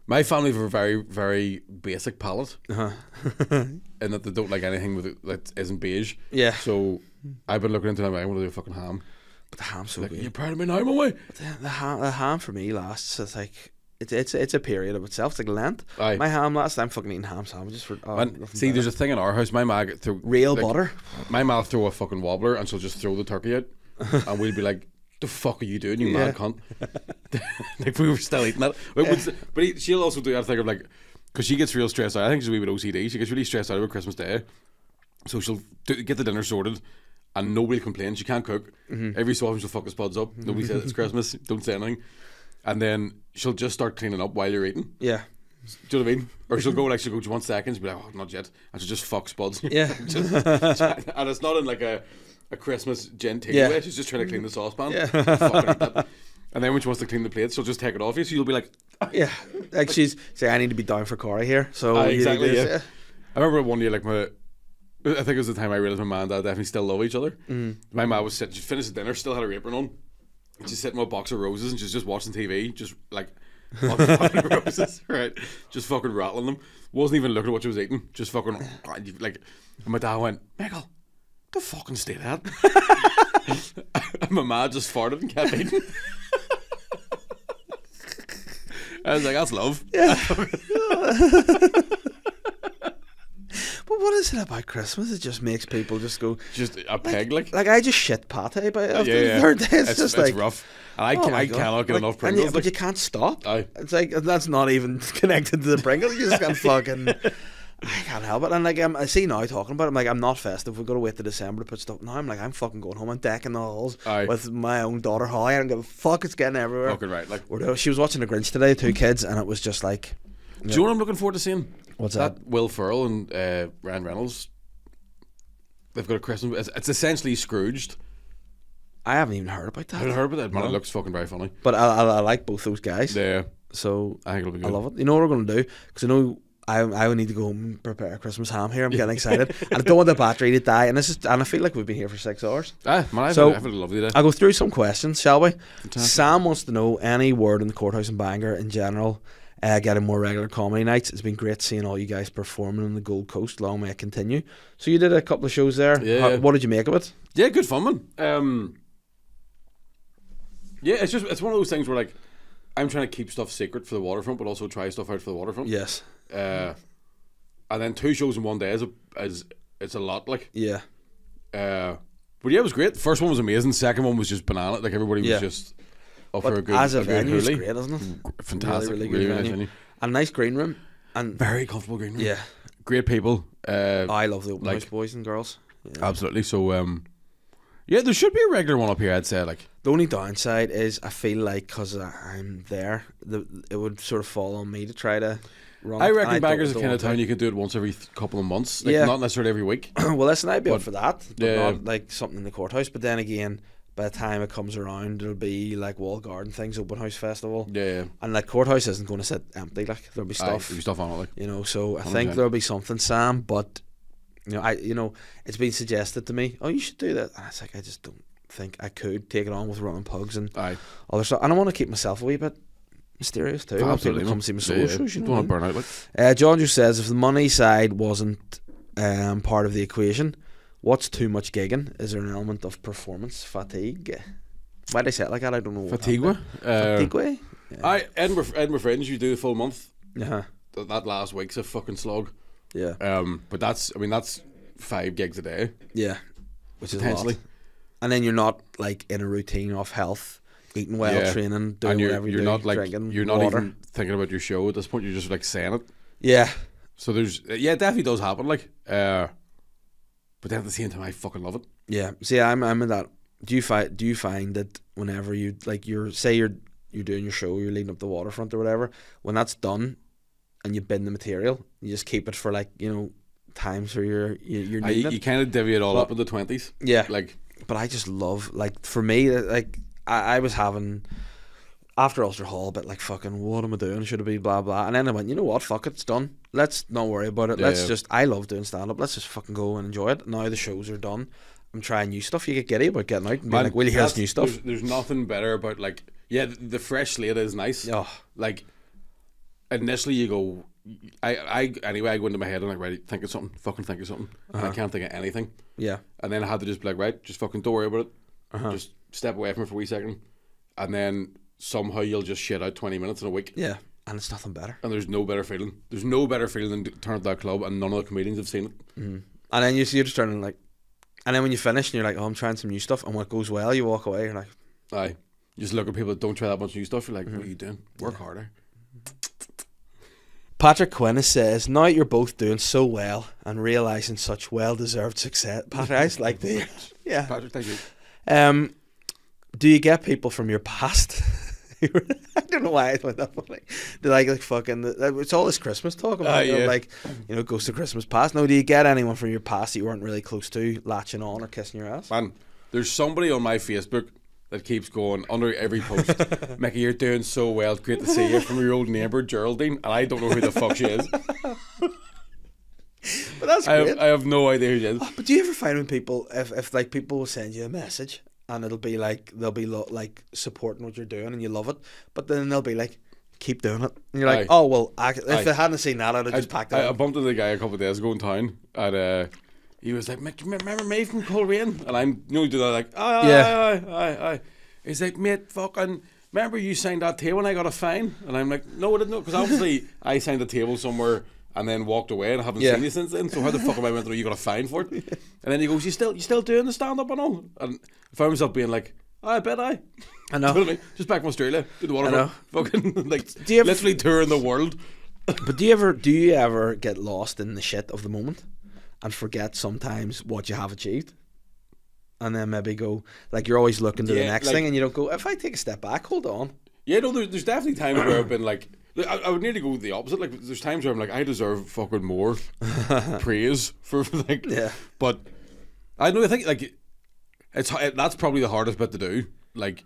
My family have a very, very basic palate, Uh-huh. in that they don't like anything with it that isn't beige. Yeah. So I've been looking into them. I want to do a fucking ham. But the ham's so Like, good. you proud of me now, my way? The ham for me lasts. It's like it's a period of itself. It's like Lent. Aye. My ham lasts. I'm fucking eating ham sandwiches for. And see, there's a thing in our house. My ma get throw real like, butter. My ma throw a fucking wobbler, and she'll just throw the turkey out, and we'll be like, "The fuck are you doing, you mad cunt?" Like we were still eating that. But she'll also do that thing of like, because she gets real stressed out. I think she's a wee bit OCD. She gets really stressed out over Christmas Day, so she'll get the dinner sorted, and nobody complains. She can't cook. Every so often she'll fuck his pods up. Nobody says it's Christmas. Don't say anything. And then she'll just start cleaning up while you're eating. Yeah. Do you know what I mean? Or she'll go do you want seconds? Be like, oh, not yet. And she'll just fuck spuds. Yeah. And it's not in like a Christmas genteel way. She's just trying to clean the saucepan. Yeah. Fucking eat that. And then when she wants to clean the plates, she'll just take it off you. So you'll be like, Yeah. Like she's say, I need to be down for Corey here. So you exactly. need Yeah. this, I remember one year, like I think it was the time I realised my ma and dad definitely still love each other. My ma was sitting, she finished the dinner, still had her apron on. And she's sitting with a box of roses and she's just watching TV, just like fucking roses, right? Just fucking rattling them. Wasn't even looking at what she was eating. Just fucking like. And my dad went, Michael, go fucking stay that. And my ma just farted and kept eating. I was like, that's love. Yeah. But what is it about Christmas? It just makes people just go. Just a peg, like I just shit pate by after the yeah. third day. It's just it's like rough. And I oh my cannot get God. enough And Pringles. but you can't stop. Aye. It's like that's not even connected to the Pringles. You just can't fucking. I can't help it. And like I see now talking about it, I'm like, I'm not festive. We've got to wait to December to put stuff. Now I'm like, I'm fucking going home. I'm decking the halls Aye. with my own daughter Holly. I don't give a fuck. It's getting everywhere. Fucking right. Like, She was watching The Grinch today, 2 kids, and it was just like. do you know what I'm looking forward to seeing? What's that? Will Ferrell and Ryan Reynolds. They've got a Christmas. It's essentially Scrooged. I haven't even heard about I haven't that. heard about that, but No. it looks fucking very funny. But I like both those guys. Yeah, So I think it'll be good. I love it. You know what we're going to do? Because I know I would need to go home and prepare a Christmas ham here. I'm getting excited. And I don't want the battery to die. And I feel like we've been here for 6 hours. Man, I've So- had a lovely day. I'll go through some questions, shall we? Fantastic. Sam wants to know any word in the Courthouse and Bangor in general. Getting more regular comedy nights. It's been great seeing all you guys performing on the Gold Coast. Long may it continue. So you did a couple of shows there. Yeah. What did you make of it? Yeah, good fun, man. Yeah, it's one of those things where like I'm trying to keep stuff secret for the waterfront, but also try stuff out for the waterfront. Yes. And then 2 shows in one day is it's a lot. Like, Yeah. but yeah, it was great. The first one was amazing. Second one was just banana. Like everybody was Yeah. just up But for a good. as a good venue, it's hoolie. great, isn't it? Fantastic, Really, really, really good nice venue. venue. A nice green room. And Very comfortable green room. yeah, Great people. I love the open like- house boys and girls. Yeah. Absolutely. So, yeah, there should be a regular one up here. I'd say, like, The only downside is I feel like because I'm there, it would sort of fall on me to try to run. I it, reckon and Bangor's the don't kind of want to. town you could do it once every couple of months. Like, Yeah. not necessarily every week. Well, listen, I'd be up But- for that, but Yeah. not like something in the courthouse. But then again, by the time it comes around, it'll be like Wall Garden things, open house festival, Yeah. and like courthouse isn't going to sit empty. Like there'll be stuff, There'll be stuff on it. Like, you know. So I 100%. think there'll be something, Sam. But you know, it's been suggested to me. Oh, you should do that. And it's like I just don't think I could take it on with running pugs and other stuff. And I want to keep myself a wee bit mysterious too. I want people to come see my solo shows. You Don't know want what to I mean? burn out. Like, John just says if the money side wasn't part of the equation, what's too much gigging? Is there an element of performance fatigue? Why did I say it like that? I don't know. what fatigue. happened. Fatigue? Yeah. Edinburgh Fringe. You do the full month. Uh-huh. That last week's a fucking slog. Yeah. But that's 5 gigs a day. Yeah. Which is Potentially. a lot. And then you're not like in a routine of health, eating well, Yeah. training, doing And whatever you're you not do, like drinking you're not water. even thinking about your show at this point. You're just like saying it. Yeah. So there's it definitely does happen. Like, but then at the same time, I fucking love it. Yeah. See, I'm in that. Do you find that whenever you like you're doing your show, you're leading up the waterfront or whatever, when that's done and you bin the material, you just keep it for like, you know, times where you're needing it. You kind of divvy it all But- up in the 20s. Yeah. Like, But I just love, like, for me, like, I was having, after Ulster Hall, a bit like, fucking, what am I doing? Should it be blah, blah? And then I went, you know what? Fuck it, it's done. Let's not worry about it. Yeah, Let's yeah. just, I love doing stand-up. Let's just fucking go and enjoy it. Now the shows are done. I'm trying new stuff. You get giddy about getting out and being man, like, will you hear this that's- new stuff? There's nothing better about, like, yeah, the fresh slate is nice. Oh, Like, initially you go, anyway, I go into my head and like, right, think of something, fucking think of something, and I can't think of anything. Yeah. And then I had to just be like, right, just fucking don't worry about it. Just step away from it for a wee second, and then somehow you'll just shit out 20 minutes in a week. Yeah. And it's nothing better. And there's no better feeling. There's no better feeling than turning to that club and none of the comedians have seen it. And then you're just turning like, and then when you finish and you're like, oh, I'm trying some new stuff, and when it goes well, you walk away. You're like, Aye. You just look at people that don't try that much new stuff. You're like, what are you doing? Work harder. Patrick Quinn says, now you're both doing so well and realising such well-deserved success. Patrick, I just like the yeah. Patrick, thank you. Do you get people from your past? I don't know why I thought that funny. They like fucking. It's all this Christmas talk about, yeah. like, Ghost of Christmas Past. No, do you get anyone from your past that you weren't really close to latching on or kissing your ass? Man, there's somebody on my Facebook that keeps going under every post. Mickey, you're doing so well. It's great to see you, from your old neighbour Geraldine, and I don't know who the fuck she is. But that's great. I have no idea who she is. Oh, but do you ever find when people, if like people will send you a message and it'll be like they'll be like supporting what you're doing and you love it, but then they'll be like, keep doing it, and you're like, oh well, if I hadn't seen that, I'd have just packed it. I bumped into the guy a couple of days ago in town, and he was like, "Mick, remember me from Coleraine?" And I'm, do that like, aye. He's like, mate, fucking, remember you signed that table and I got a fine? And I'm like, no, I didn't know, because obviously I signed a table somewhere and then walked away and I haven't seen you since then. So how the fuck am I meant to know you got a fine for it? And then he goes, you still doing the stand up and all? And I found myself being like, I bet I know. You know, just back from Australia, did the water, fucking like literally touring the world. But do you ever get lost in the shit of the moment and forget sometimes what you have achieved? And then maybe go, like, you're always looking to the next thing, and you don't go, if I take a step back, hold on. Yeah, no, there's definitely times where I've been like, I would nearly go the opposite. Like, there's times where I'm like, I deserve fucking more praise for like, but I know, I think like that's probably the hardest bit to do. Like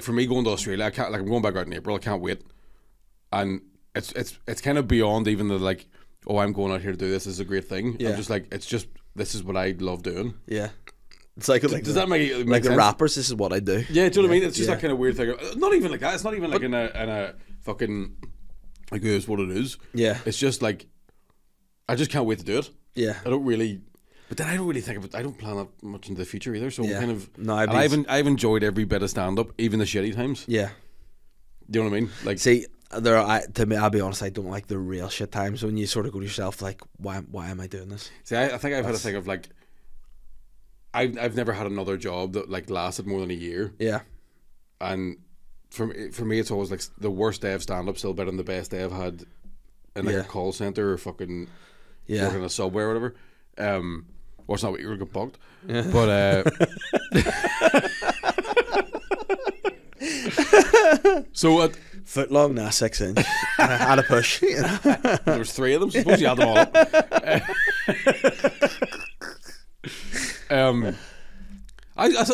for me going to Australia, I can't, like, I'm going back out in April, I can't wait, and it's kind of beyond even the like, oh, I'm going out here to do this is a great thing. I'm just like, this is what I love doing. Yeah. It's like, does that make like sense? The rappers, this is what I do. Yeah, do you know what I mean? It's just that kind of weird thing. Not even like that. It's not even like in a fucking, like, it's what it is. Yeah. It's just like, I just can't wait to do it. Yeah. I don't really, but then I don't really think of it. I don't plan that much into the future either. So I'm kind of, no, I've enjoyed every bit of stand up, even the shitty times. Yeah. Do you know what I mean? Like, see, to me, I'll be honest, I don't like the real shit times when you sort of go to yourself like, why am I doing this? See, I think I've had a thing of like, I've never had another job that like lasted more than a year. Yeah. And for me, it's always like the worst day of stand up still better than the best day I've had in like a call centre or fucking working in a subway or whatever. Or it's not what you were get bugged. Yeah. But so foot long, nah, 6 inch. I had a push. You know? There was 3 of them, so suppose you had them all up.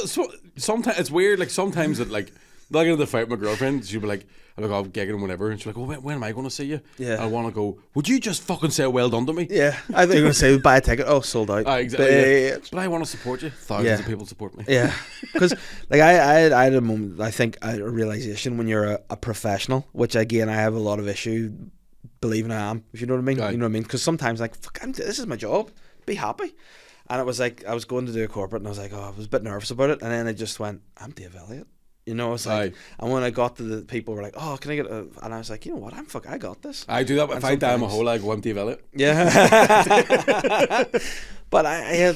So, sometimes it's weird. Like sometimes it like I get into the fight with my girlfriend. She'll be like, I'm like, oh, giggling whenever, and she's like, oh, when am I going to see you? Yeah, I want to go. Would you just fucking say well done to me? Yeah, I think you're going to say buy a ticket. Oh, sold out. Exactly. But I want to support you. Thousands of people support me. Yeah, because like I had a moment. I think I had a realization when you're a professional, which again I have a lot of issue believing I am. If you know what I mean. You know what I mean? Because sometimes like fuck, this is my job. Be happy. And it was like I was going to do a corporate, and I was like, oh, I was a bit nervous about it, and then I just went, I'm Dave Elliott. You know, it's like, and when I got to the people were like, oh, can I get a, and I was like, you know what, I got this. I do that. If I die in my hole, I go, I'm Dave Elliott. Yeah. But I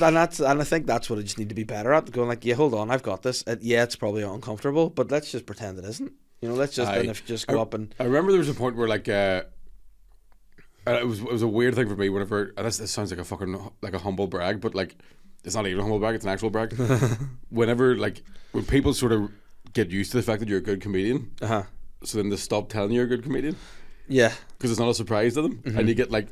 think that's what I just need to be better at. Going like, yeah, hold on, I've got this. Yeah, it's probably uncomfortable, but let's just pretend it isn't. You know, let's just go up and. I remember there was a point where like, it was a weird thing for me whenever, and this sounds like a fucking like a humble brag, but like it's not even a humble brag, it's an actual brag. Whenever like when people sort of get used to the fact that you're a good comedian, so then they stop telling you're a good comedian. Yeah, because it's not a surprise to them, and you get like,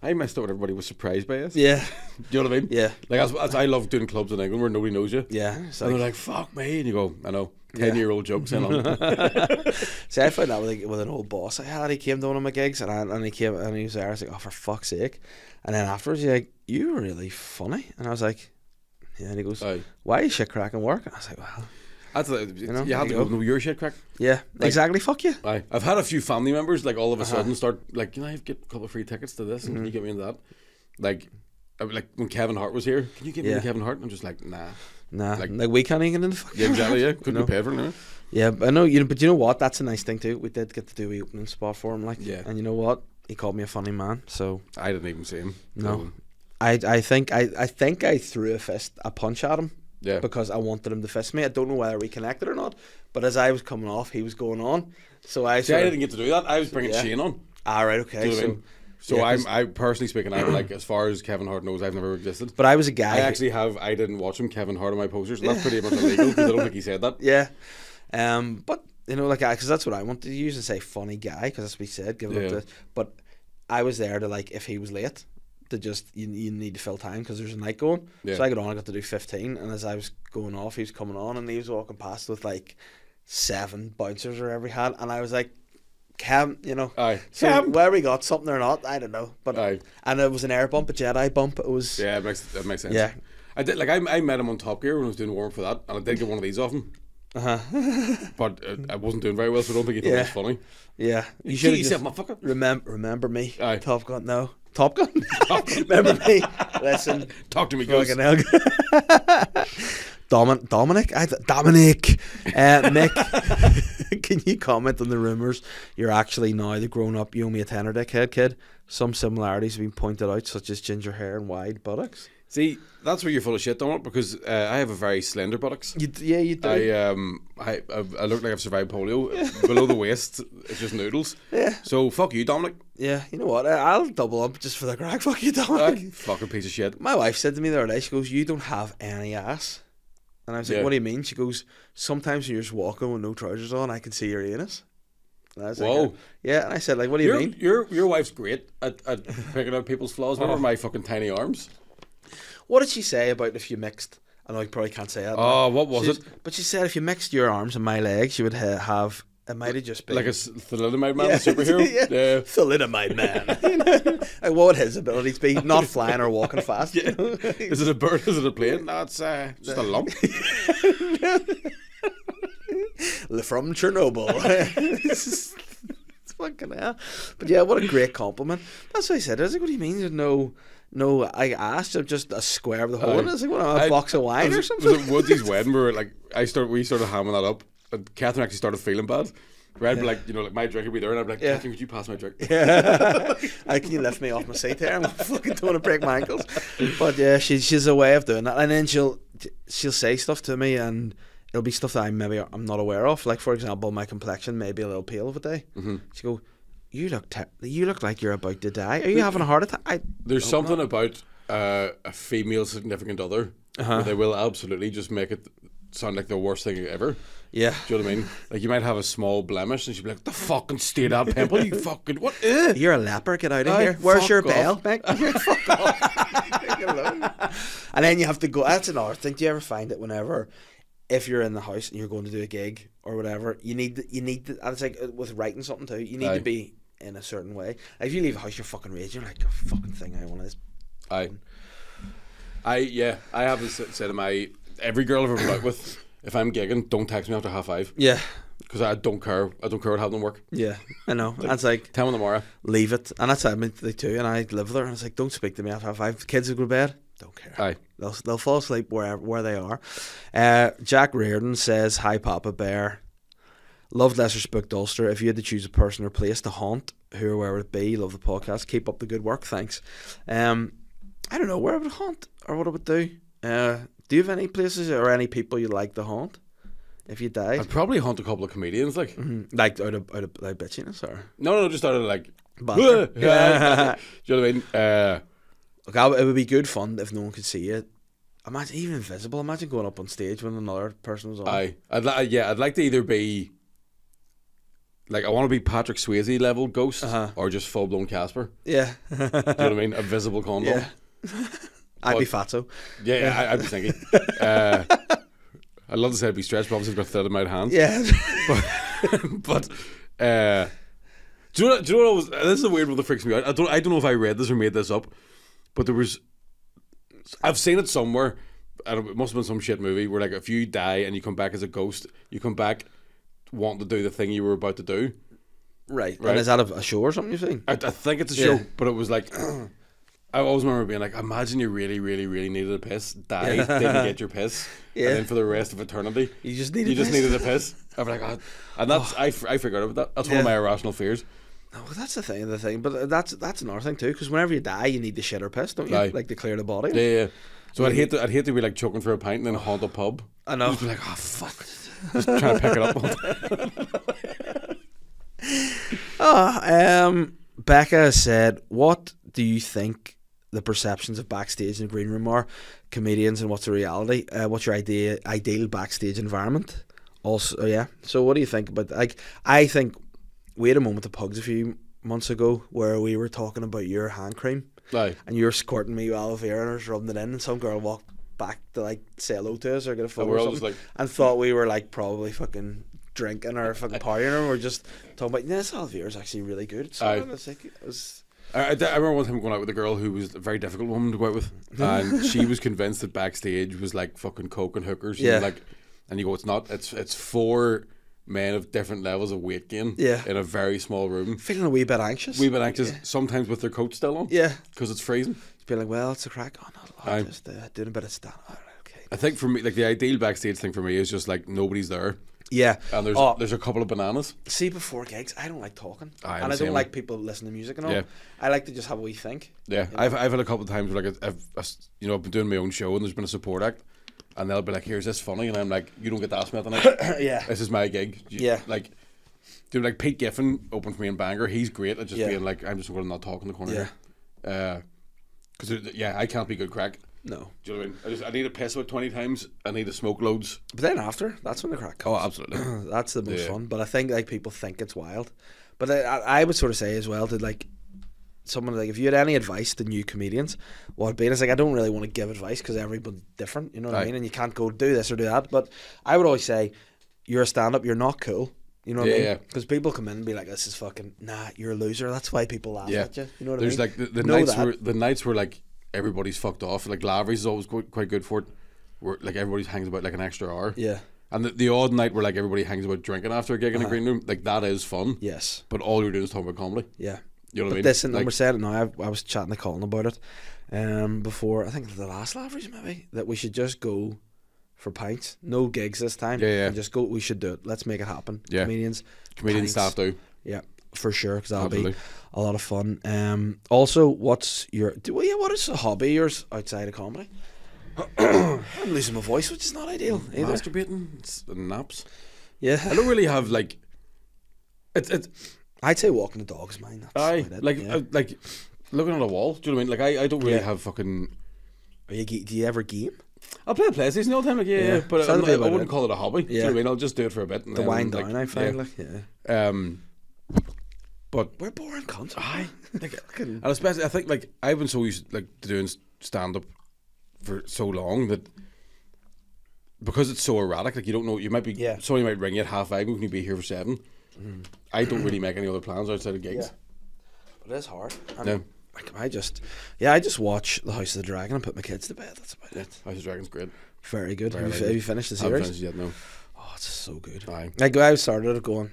I messed up when everybody was surprised by it. Yeah, do you know what I mean? Yeah, like as I love doing clubs in England where nobody knows you. Yeah, and they're like, fuck me, and you go, I know. 10-year-old jokes in on. See, I found that with an old boss I had. He came to one of my gigs and he came and he was there. I was like, oh, for fuck's sake. And then afterwards, he's like, you're really funny. And I was like, yeah. And he goes, why is shit cracking work? And I was like, well, That's you have to go know your shit, crack. Yeah, exactly. Fuck you. I've had a few family members like all of a sudden start like, I get a couple of free tickets to this, and can you get me into that? Like when Kevin Hart was here, can you get me into Kevin Hart? And I'm just like, nah. Like we can't even get in the fucking. Yeah, exactly. Yeah, couldn't be paid for it. No? Yeah, I know. But you know what? That's a nice thing too. We did get to do the opening spot for him, like. Yeah. And you know what? He called me a funny man. So I didn't even see him. No. I think I threw a punch at him. Yeah. Because I wanted him to fist me. I don't know whether we connected or not. But as I was coming off, he was going on. So I didn't get to do that. I was bringing Shane on. Ah, right. Okay. So I personally speaking, I'm like, as far as Kevin Hart knows, I've never existed. But I was a guy. I didn't watch him, Kevin Hart, on my posters. And that's pretty much illegal because I don't think he said that. Yeah. But you know, like, because that's what I wanted to use and say, funny guy, because that's what he said. Give it up to. But I was there to, like, if he was late, to just you need to fill time because there's a night going. Yeah. So I got on. I got to do 15, and as I was going off, he was coming on, and he was walking past with like 7 bouncers or whatever he had, and I was like, Cam, you know. Aye. So Cam. Whether we got something or not, I don't know. But and it was an air bump, a Jedi bump. It was. Yeah, it makes sense. Yeah. I did I met him on Top Gear when I was doing warm up for that, and I did get one of these off him. But I wasn't doing very well, so I don't think he thought it was funny. Yeah. You should have said, motherfucker. Remember me. Aye. Top Gun. No. Top Gun. Remember me. Listen. Talk to me, Ghost. Dominic, Mick, can you comment on the rumours you're actually now the grown-up you owe me a tenner dickhead kid? Some similarities have been pointed out, such as ginger hair and wide buttocks. See, that's where you're full of shit, Dominic, because I have a very slender buttocks. You do. I look like I've survived polio. Below the waist, it's just noodles. Yeah. So fuck you, Dominic. Yeah, you know what? I'll double up just for the crack. Fuck you, Dominic. Fucking piece of shit. My wife said to me the other day, she goes, "You don't have any ass." And I was like, what do you mean? She goes, sometimes when you're just walking with no trousers on, I can see your anus. And I was like, yeah. And I said, like, what do you mean? Your wife's great at picking out people's flaws. Remember my fucking tiny arms? What did she say about if you mixed? I know you probably can't say that. Oh, what was it? But she said if you mixed your arms and my legs, you would have... It might have just been... Like a thalidomide man, a superhero? Yeah. Thalidomide man. Like, what would his abilities be? Not flying or walking fast. Yeah. Is it a bird? Is it a plane? No, it's just a lump. From Chernobyl. It's fucking hell. But yeah, what a great compliment. That's what I said. I was like, what do you mean there's no, I asked him just a square of the hole. It's like, what, a box of wine or something? Was it Woody's wedding where like we started hamming that up, and Catherine actually started feeling bad. Right, but like, you know, like my drink would be there, and I'd be like, Catherine, could you pass my drink? Yeah. Can you lift me off my seat here? I'm fucking don't want to break my ankles. But yeah, she's a way of doing that, and then she'll say stuff to me, and it'll be stuff that I'm not aware of. Like, for example, my complexion may be a little pale of a day. Mm-hmm. She go, you look like you're about to die. Are you having a heart attack? There's something about a female significant other where they will absolutely just make it sound like the worst thing ever. Yeah. Do you know what I mean? Like, you might have a small blemish and she'd be like, the fucking state of pimple, you fucking, what? You're a leper, get out of here. Where's your bell? Fuck off. And then you have to go, that's another thing. Do you ever find that whenever, if you're in the house and you're going to do a gig or whatever, you need to, and it's like with writing something too, you need to be in a certain way. Like, if you leave a house, you're fucking raging, you're like, a fucking thing I want is. I have said to every girl I've ever been out with, if I'm gigging, don't text me after 5:30. Yeah. Because I don't care. I don't care what happened at work. Yeah, I know. That's like 10 tomorrow. Leave it. And that's me too. And I live with her. And it's like, don't speak to me after 5:30. Kids will go to bed. Don't care. Aye. They'll fall asleep where they are. Jack Reardon says, "Hi, Papa Bear. Loved Leicester Spooked Ulster. If you had to choose a person or place to haunt, who or where would it be? Love the podcast. Keep up the good work. Thanks." I don't know where I would haunt or what I would do. Do you have any places or any people you like to haunt? If you died, I'd probably haunt a couple of comedians, like like out of like bitchiness or no, just out of like. Do you know what I mean? It would be good fun if no one could see you. Imagine even invisible. Imagine going up on stage when another person was on. I'd like to either be like, I want to be Patrick Swayze level ghost or just full blown Casper. Yeah. Do you know what I mean? A visible condom. Yeah. I'd be Fatso. Yeah, I'd be thinking. I'd love to say I'd be stretched, but obviously I've got thalidomide hands. Yeah. but do you know what was, this is a weird one that freaks me out. I don't know if I read this or made this up, but I've seen it somewhere, it must have been some shit movie where like if you die and you come back as a ghost, you come back wanting to do the thing you were about to do. Right. And is that a show or something you've seen? I think it's a show, but it was like I always remember being like, imagine you really, really, really needed a piss, died, didn't get your piss, and then for the rest of eternity, you just needed a piss. I'm like, oh. And that's I figured out about that. That's one of my irrational fears. No, that's the thing. But that's another thing too, because whenever you die, you need to shit or piss, don't you? Right. Like to clear the body. Yeah. So I'd hate to be like choking for a pint and then haunt a pub. I know. Just be like, oh fuck, just trying to pick it up. Becca said, "What do you think the perceptions of backstage in the green room are, comedians, and what's the reality? What's your ideal backstage environment?" Also, yeah. So what do you think about that? Like, I think we had a moment at PUGS a few months ago where we were talking about your hand cream. Aye. And you were squirting me with aloe vera and I was rubbing it in, and some girl walked back to like say hello to us or get a photo or something, and thought we were like probably fucking drinking or fucking partying, or we're just talking about, this aloe vera is actually really good. So I remember one time going out with a girl who was a very difficult woman to go out with, and she was convinced that backstage was like fucking coke and hookers. And you go, it's not. It's 4 men of different levels of weight gain in a very small room. Feeling a wee bit anxious. Sometimes with their coat still on. Yeah. Because it's freezing. Just be like, well, it's a crack. Oh, no, I'm just doing a bit of stand. Oh, okay. I think for me, like the ideal backstage thing for me is just like nobody's there. Yeah. And there's a couple of bananas. See, before gigs, I don't like talking. And I don't like people listening to music and all. Yeah. I like to just have a wee think. Yeah. I've had a couple of times where like I've been doing my own show and there's been a support act. And they'll be like, here's this funny, and I'm like, you don't get to ask me that tonight. Yeah. This is my gig. Like, dude, like Pete Giffen opened for me in Bangor. He's great at just being like, I'm just going to not talk in the corner. Yeah. Because I can't be good crack. No. Do you know what I mean? I need to piss about 20 times. I need to smoke loads. But then after, that's when the crack comes. Oh, absolutely. That's the most fun. But I think like people think it's wild. But I would sort of say as well to like someone like, if you had any advice to new comedians, what it'd be, and it's like, I don't really want to give advice because everybody's different, you know what I mean, and you can't go do this or do that, but I would always say, you're a stand-up, you're not cool, you know what I mean, because people come in and be like, this is fucking, nah, you're a loser, that's why people laugh at you, you know what I mean. There's like the nights where like everybody's fucked off, like Lavery's is always quite good for it, where like everybody hangs about like an extra hour, and the odd night where like everybody hangs about drinking after a gig in a green room, like that is fun, yes, but all you're doing is talking about comedy. You know what I mean? This, and we're saying it now, I was chatting to Colin about it before, I think the last Lavery's maybe, that we should just go for pints, no gigs this time, and just go, we should do it, let's make it happen, comedians staff do, for sure, because that'll be a lot of fun. Also, what is a hobby yours outside of comedy? I'm losing my voice, which is not ideal either. Masturbating and naps. I don't really have like it's I'd say walking the dog is mine. That's like looking at a wall. Do you know what I mean? Like I don't really have fucking. Do you ever game? I'll play a PlayStation all the time. Like but I wouldn't call it a hobby. Do you know what I mean? I'll just do it for a bit. And the wind down, I find but we're boring cunts. And especially I think like I've been so used like to doing stand up for so long that because it's so erratic. Like you don't know. You might be somebody might ring you at 5:30. Can you be here for 7? I don't really make any other plans outside of gigs. But it is hard. Like I just watch The House of the Dragon and put my kids to bed. That's about it. House of the Dragon's great. Very good. Have you finished the series? I haven't finished it yet, no. Oh, it's so good. Like I started it going,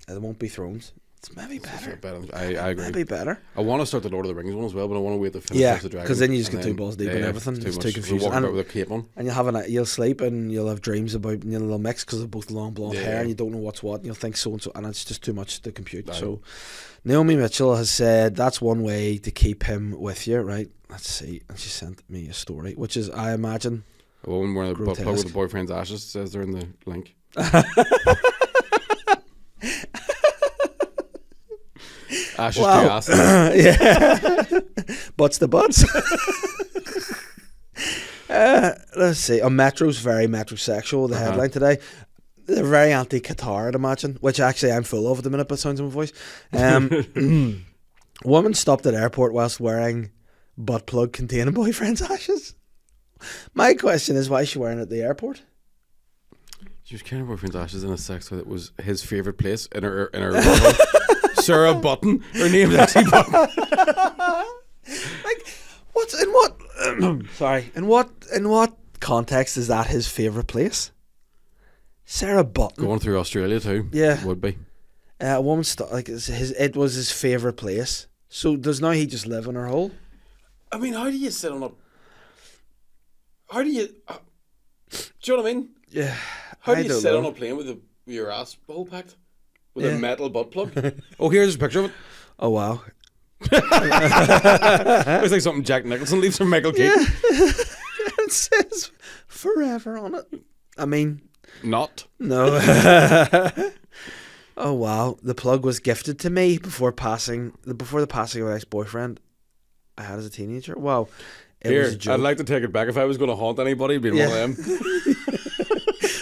there won't be thrones. It's maybe better. I agree. Maybe better. I want to start the Lord of the Rings one as well, but I want to wait to finish House of the Dragon. Because then you just get too balls deep and everything. It's too confusing. Walking about with a cape on. And you'll sleep and you'll have dreams about, and you'll mix because of both long blonde hair and you don't know what's what, and you'll think so and so, and it's just too much to compute. So Naomi Mitchell has said that's one way to keep him with you, right? Let's see. And she sent me a story, which is, I imagine, a woman wearing a butt plug with a boyfriend's ashes, says there in the link. Ashes to asses. Butts to butts. Let's see. Metro's very metrosexual, the headline today. They're very anti-Qatar, I'd imagine, which actually I'm full of at the minute, but it sounds in my voice. Woman stopped at airport whilst wearing butt plug containing boyfriend's ashes. My question is, why is she wearing it at the airport? She was carrying her boyfriend's ashes in a sex toy that was his favourite place in her Sarah Button. Her name is actually Button. Like, in what context, is that his favourite place? Sarah Button. Going through Australia too. Yeah. Would be. A woman it was his favourite place. So does now he just live in her hole? I mean, how do you sit on a... How do you... do you know what I mean? Yeah. How do you sit on a plane with your ass hole packed? With a metal butt plug? Oh, here's a picture of it. Oh, wow. It's like something Jack Nicholson leaves from Michael Keaton. It says forever on it. I mean... Not. No. Oh, wow. The plug was gifted to me before the passing of my ex-boyfriend I had as a teenager. Wow. It was a joke. I'd like to take it back. If I was going to haunt anybody, it'd be one of them.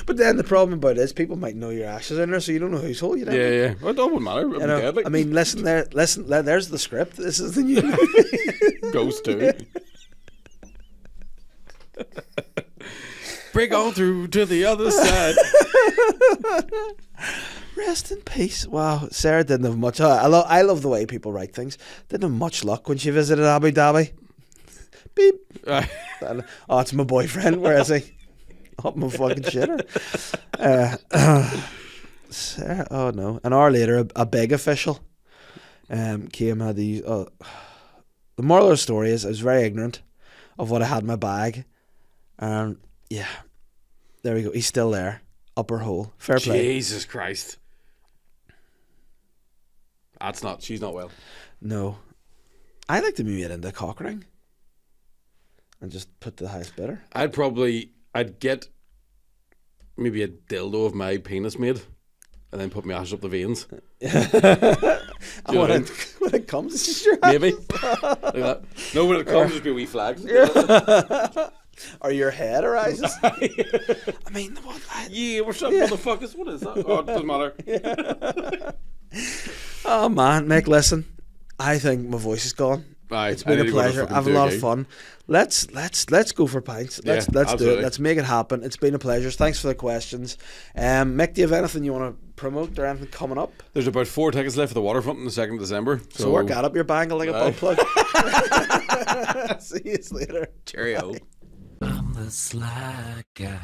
But then the problem about it is people might know your ashes in there, so you don't know whose hole you Yeah, yeah. Well, it wouldn't matter. It'd be dead, like. I mean, listen, there's the script. This is the new Ghost too. Break on through to the other side. Rest in peace. Wow, Sarah didn't have much. I love the way people write things. Didn't have much luck when she visited Abu Dhabi. Beep. Oh, it's my boyfriend. Where is he? Up my fucking shitter. Sarah, oh no. An hour later, a big official came and had to use. The moral of the story is I was very ignorant of what I had in my bag. Yeah, there we go. He's still there. Upper hole. Fair play. Jesus Christ. She's not well. No. I'd like to move it into a cock ring and just put the highest bidder. I'd get maybe a dildo of my penis made and then put my ash up the veins. When it comes, it's just your maybe. Like that. No, when it comes, just be a wee flag. Or your head arises. I mean, what? Yeah, what's up, motherfuckers? What is that? Oh, it doesn't matter. Oh man, Mick, listen. I think my voice is gone. It's been a pleasure. I have a lot of fun. Let's go for pints. Let's do it. Let's make it happen. It's been a pleasure. Thanks for the questions. Mick, do you have anything you want to promote or anything coming up? There's about 4 tickets left for the Waterfront on the 2nd of December. So work out up your bangle like a butt plug. See you later. Cheerio. I'm the sly guy.